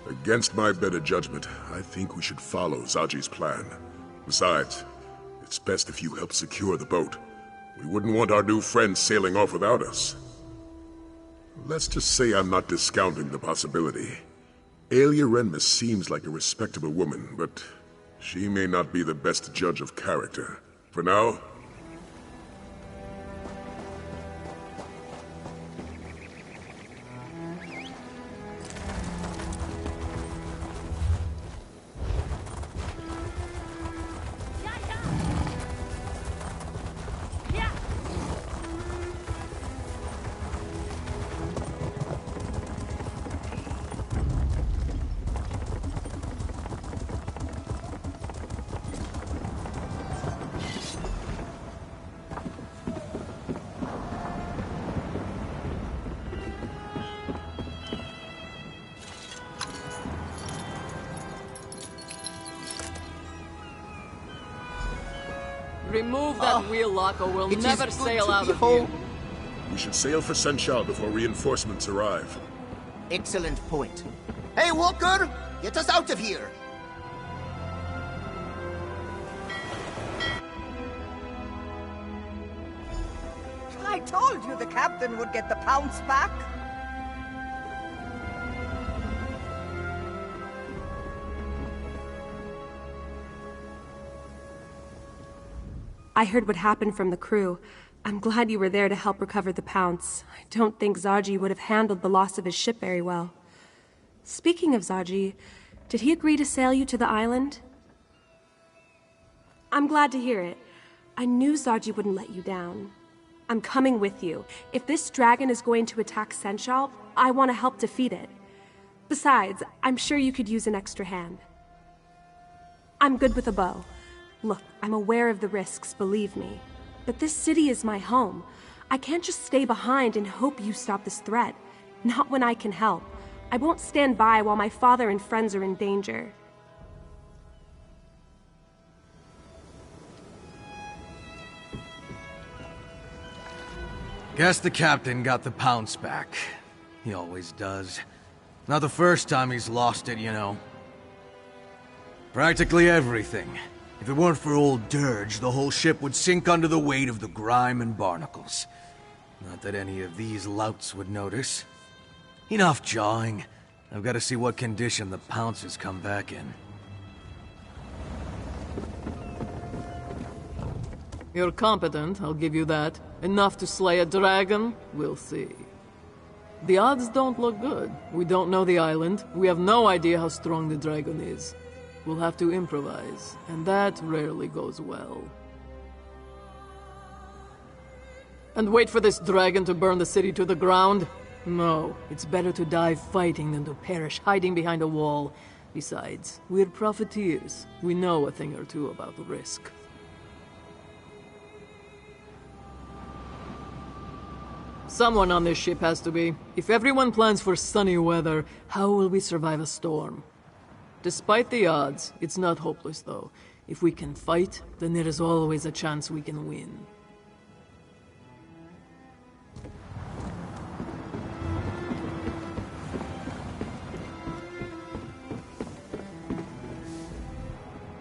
Against my better judgment, I think we should follow Zaji's plan. Besides, it's best if you help secure the boat. We wouldn't want our new friend sailing off without us. Let's just say I'm not discounting the possibility. Aelia Renmus seems like a respectable woman, but she may not be the best judge of character. For now, Remove that wheel lock or we'll never sail out of here. we should sail for Senchal before reinforcements arrive. Excellent point. Hey, Walker! Get us out of here! I told you the captain would get the pounce back. I heard what happened from the crew. I'm glad you were there to help recover the pounce. I don't think Zaji would have handled the loss of his ship very well. Speaking of Zaji, did he agree to sail you to the island? I'm glad to hear it. I knew Zaji wouldn't let you down. I'm coming with you. If this dragon is going to attack Senchal, I want to help defeat it. Besides, I'm sure you could use an extra hand. I'm good with a bow. Look, I'm aware of the risks, believe me. But this city is my home. I can't just stay behind and hope you stop this threat. Not when I can help. I won't stand by while my father and friends are in danger. Guess the captain got the pounce back. He always does. Not the first time he's lost it, you know. Practically everything. If it weren't for old Dirge, the whole ship would sink under the weight of the grime and barnacles. Not that any of these louts would notice. Enough jawing. I've got to see what condition the Pounces come back in. You're competent, I'll give you that. Enough to slay a dragon? We'll see. The odds don't look good. We don't know the island. We have no idea how strong the dragon is. We'll have to improvise, and that rarely goes well. And wait for this dragon to burn the city to the ground? No, it's better to die fighting than to perish hiding behind a wall. Besides, we're profiteers. We know a thing or two about the risk. Someone on this ship has to be. If everyone plans for sunny weather, how will we survive a storm? Despite the odds, it's not hopeless though. If we can fight, then there is always a chance we can win.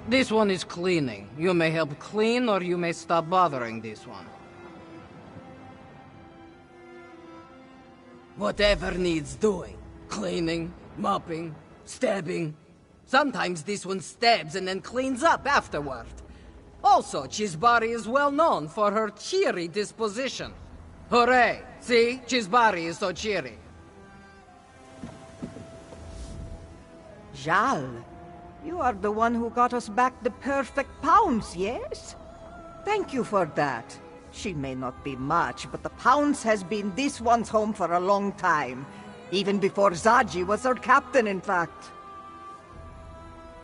This one is cleaning. You may help clean, or you may stop bothering this one. Whatever needs doing. Cleaning, mopping, stabbing. Sometimes this one stabs and then cleans up afterward. Also, Chisbari is well known for her cheery disposition. Hooray! See? Chisbari is so cheery. Jal, you are the one who got us back the perfect pounds, yes? Thank you for that. She may not be much, but the pounds has been this one's home for a long time. Even before Zaji was her captain, in fact.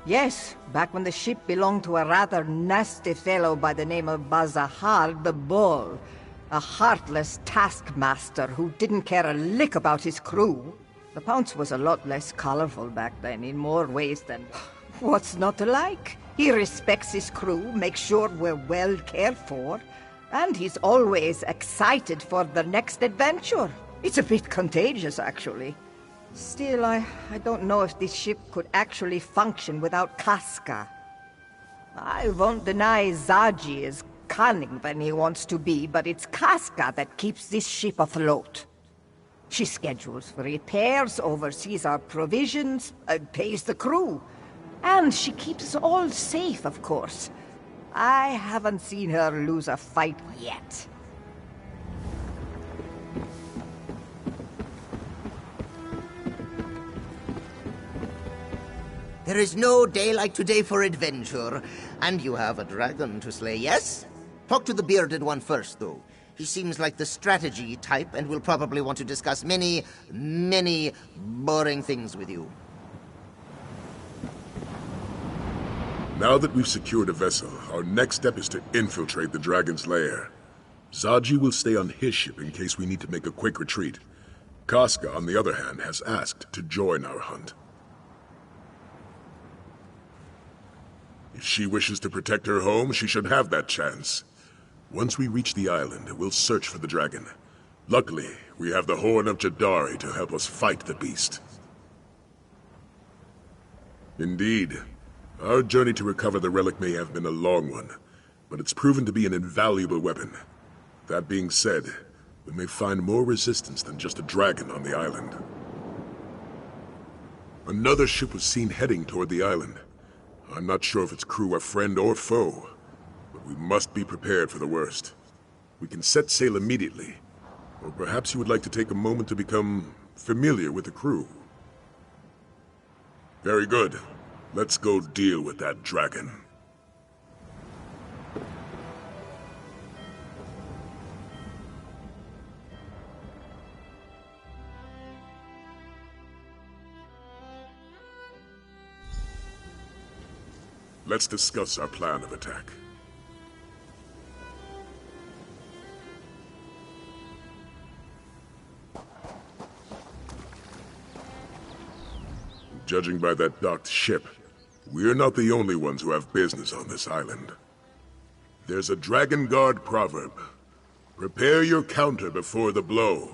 Yes, back when the ship belonged to a rather nasty fellow by the name of Bazahar the Bull. A heartless taskmaster who didn't care a lick about his crew. The Pounce was a lot less colorful back then, in more ways than... What's not to like? He respects his crew, makes sure we're well cared for, and he's always excited for the next adventure. It's a bit contagious, actually. Still, I don't know if this ship could actually function without Casca. I won't deny Zaji is cunning when he wants to be, but it's Casca that keeps this ship afloat. She schedules for repairs, oversees our provisions, pays the crew. And she keeps us all safe, of course. I haven't seen her lose a fight yet. There is no day like today for adventure, and you have a dragon to slay, yes? Talk to the bearded one first, though. He seems like the strategy type, and will probably want to discuss many boring things with you. Now that we've secured a vessel, our next step is to infiltrate the dragon's lair. Zaji will stay on his ship in case we need to make a quick retreat. Casca, on the other hand, has asked to join our hunt. If she wishes to protect her home, she should have that chance. Once we reach the island, we'll search for the dragon. Luckily, we have the Horn of Jadari to help us fight the beast. Indeed, our journey to recover the relic may have been a long one, but it's proven to be an invaluable weapon. That being said, we may find more resistance than just a dragon on the island. Another ship was seen heading toward the island. I'm not sure if its crew are friend or foe, but we must be prepared for the worst. We can set sail immediately, or perhaps you would like to take a moment to become familiar with the crew. Very good. Let's go deal with that dragon. Let's discuss our plan of attack. Judging by that docked ship, we're not the only ones who have business on this island. There's a Dragon Guard proverb. Prepare your counter before the blow.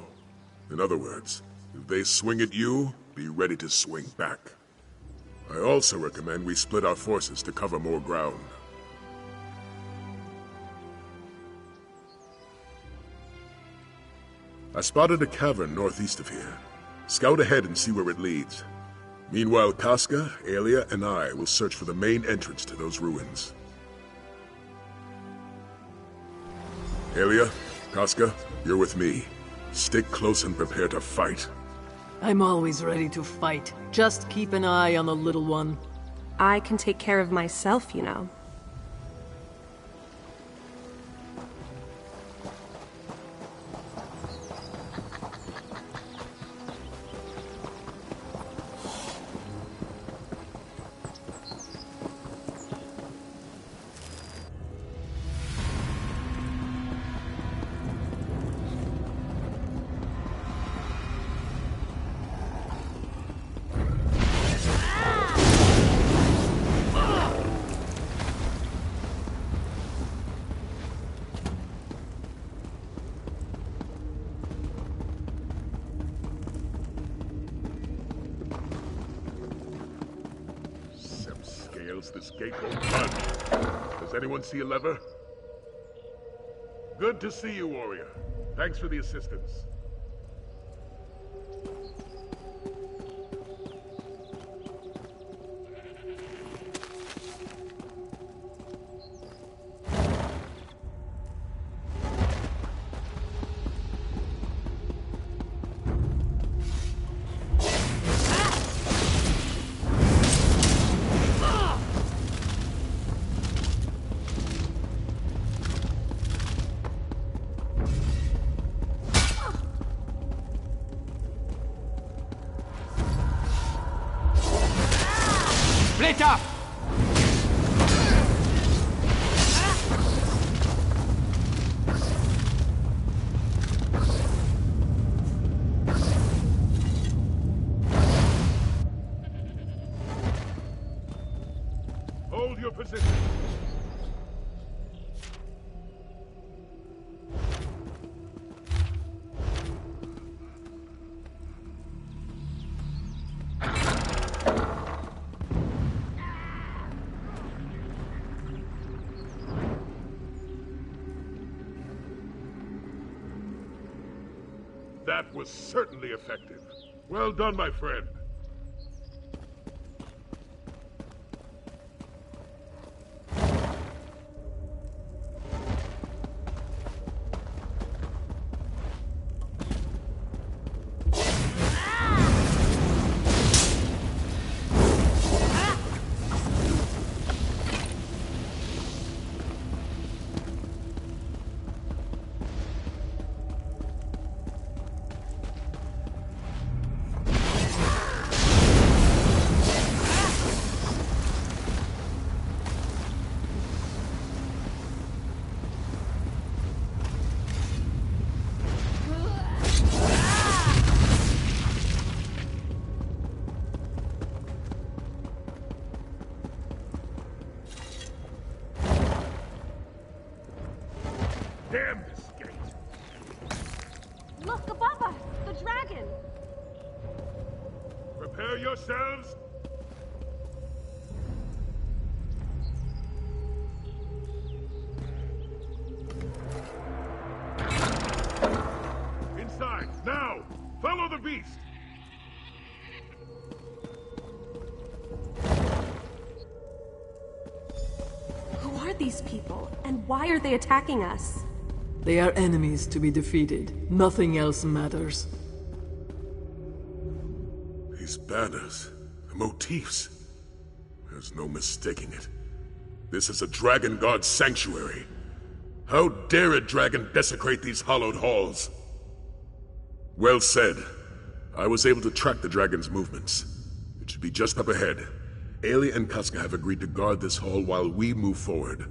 In other words, if they swing at you, be ready to swing back. I also recommend we split our forces to cover more ground. I spotted a cavern northeast of here. Scout ahead and see where it leads. Meanwhile, Casca, Aelia, and I will search for the main entrance to those ruins. Aelia, Casca, you're with me. Stick close and prepare to fight. I'm always ready to fight. Just keep an eye on the little one. I can take care of myself, you know. This gate won't budge. Does anyone see a lever? Good to see you, warrior. Thanks for the assistance. Split up! Hold your position. That was certainly effective. Well done, my friend. Damn this gate! Look above us! The dragon! Prepare yourselves! Inside, now! Follow the beast! Who are these people? And why are they attacking us? They are enemies to be defeated. Nothing else matters. These banners, the motifs. There's no mistaking it. This is a dragon god's sanctuary. How dare a dragon desecrate these hallowed halls? Well said. I was able to track the dragon's movements. It should be just up ahead. Aelia and Casca have agreed to guard this hall while we move forward.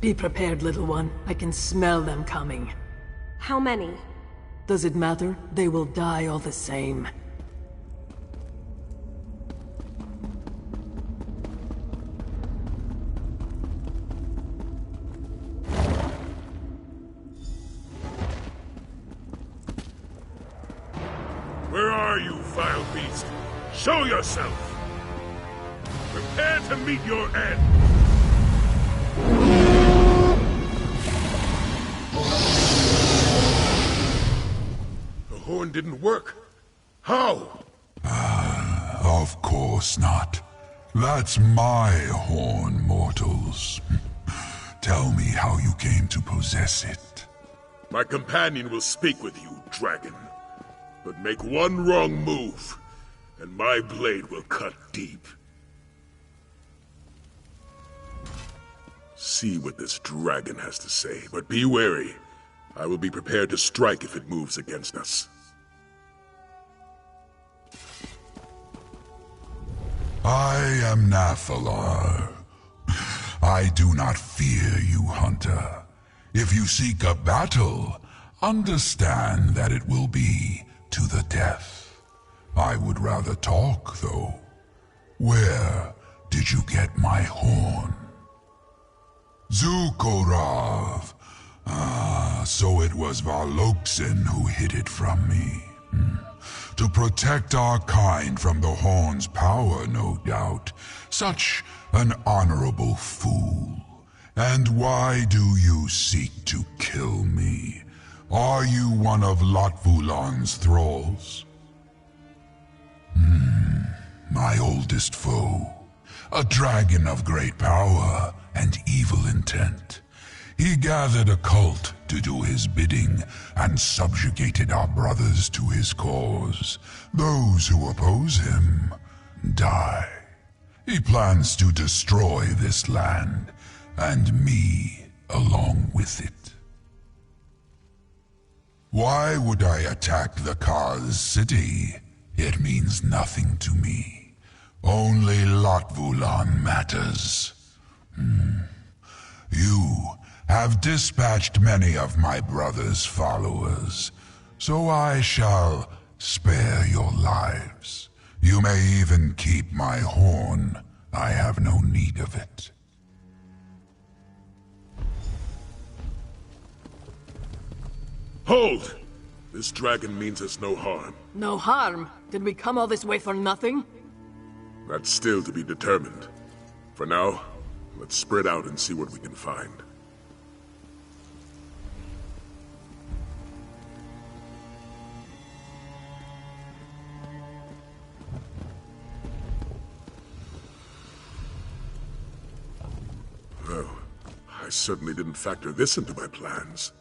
Be prepared, little one. I can smell them coming. How many? Does it matter? They will die all the same. vile beast! Show yourself! Prepare to meet your end! The horn didn't work. How? Of course not. That's my horn, mortals. Tell me how you came to possess it. My companion will speak with you, dragon. But make one wrong move, and my blade will cut deep. See what this dragon has to say, but be wary. I will be prepared to strike if it moves against us. I am Nathalar. I do not fear you, hunter. If you seek a battle, understand that it will be to the death. I would rather talk, though. Where did you get my horn? Zukorav. So it was Valoksin who hid it from me. To protect our kind from the horn's power, no doubt. Such an honorable fool. And why do you seek to kill me? Are you one of Latvulan's thralls? My oldest foe. A dragon of great power and evil intent. He gathered a cult to do his bidding and subjugated our brothers to his cause. Those who oppose him die. He plans to destroy this land, and me along with it. Why would I attack the Kaz city? It means nothing to me. Only Latvulan matters. You have dispatched many of my brother's followers, so I shall spare your lives. You may even keep my horn. I have no need of it. Hold! This dragon means us no harm. No harm? Did we come all this way for nothing? That's still to be determined. For now, let's spread out and see what we can find. Well, I certainly didn't factor this into my plans.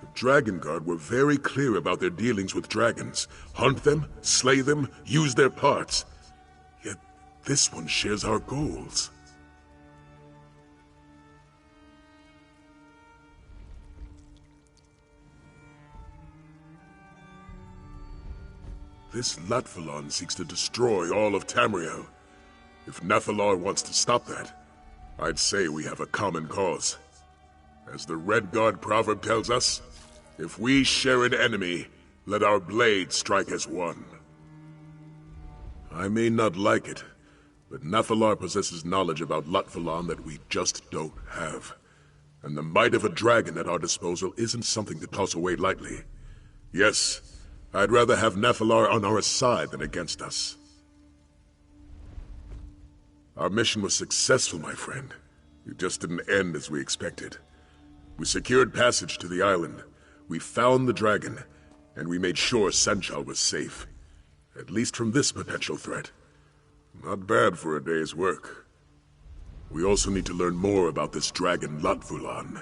The Dragon Guard were very clear about their dealings with dragons. Hunt them, slay them, use their parts. Yet this one shares our goals. This Latvulan seeks to destroy all of Tamriel. If Nathalar wants to stop that, I'd say we have a common cause. As the Red Guard proverb tells us, if we share an enemy, let our blades strike as one. I may not like it, but Nathalar possesses knowledge about Latvulan that we just don't have. And the might of a dragon at our disposal isn't something to toss away lightly. Yes, I'd rather have Nathalar on our side than against us. Our mission was successful, my friend. It just didn't end as we expected. We secured passage to the island. We found the dragon, and we made sure Senchal was safe. At least from this potential threat. Not bad for a day's work. We also need to learn more about this dragon Latvulan.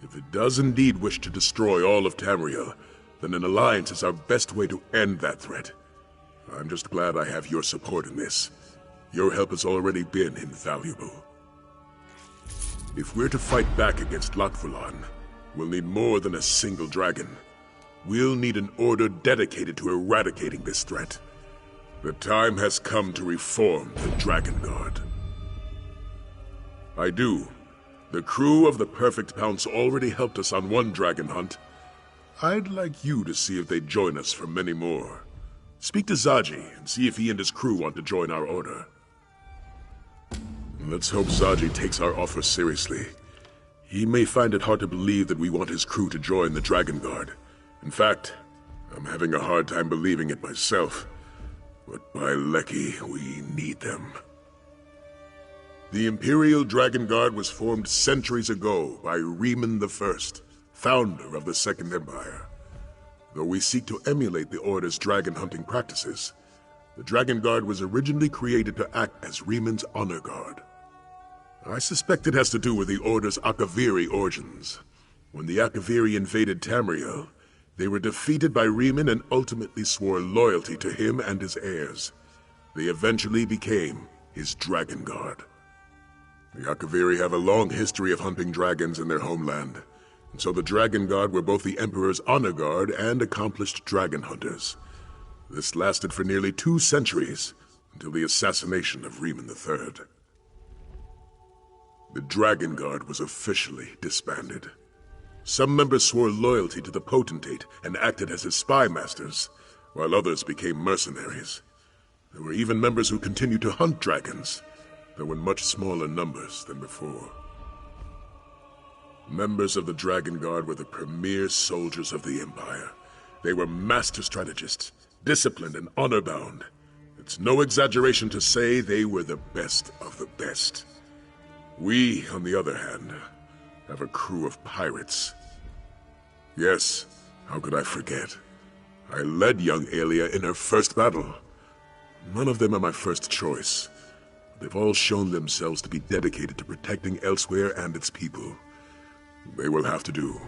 If it does indeed wish to destroy all of Tamriel, then an alliance is our best way to end that threat. I'm just glad I have your support in this. Your help has already been invaluable. If we're to fight back against Latvulan, we'll need more than a single dragon. We'll need an order dedicated to eradicating this threat. The time has come to reform the Dragon Guard. I do. The crew of the Perfect Pounce already helped us on one dragon hunt. I'd like you to see if they'd join us for many more. Speak to Zaji and see if he and his crew want to join our order. Let's hope Zaji takes our offer seriously. He may find it hard to believe that we want his crew to join the Dragon Guard. In fact, I'm having a hard time believing it myself. but by Lecky, we need them. The Imperial Dragon Guard was formed centuries ago by Riemann I, founder of the Second Empire. Though we seek to emulate the Order's dragon hunting practices, the Dragon Guard was originally created to act as Riemann's honor guard. I suspect it has to do with the Order's Akaviri origins. When the Akaviri invaded Tamriel, they were defeated by Riemann and ultimately swore loyalty to him and his heirs. They eventually became his Dragon Guard. The Akaviri have a long history of hunting dragons in their homeland, and so the Dragon Guard were both the Emperor's honor guard and accomplished dragon hunters. This lasted for nearly 2 centuries, until the assassination of Riemann III. The Dragon Guard was officially disbanded. Some members swore loyalty to the Potentate and acted as his spy masters, while others became mercenaries. There were even members who continued to hunt dragons, though in much smaller numbers than before. Members of the Dragon Guard were the premier soldiers of the Empire. They were master strategists, disciplined and honor-bound. It's no exaggeration to say they were the best of the best. We, on the other hand, have a crew of pirates. Yes, how could I forget? I led young Aelia in her first battle. None of them are my first choice. They've all shown themselves to be dedicated to protecting Elsweyr and its people. They will have to do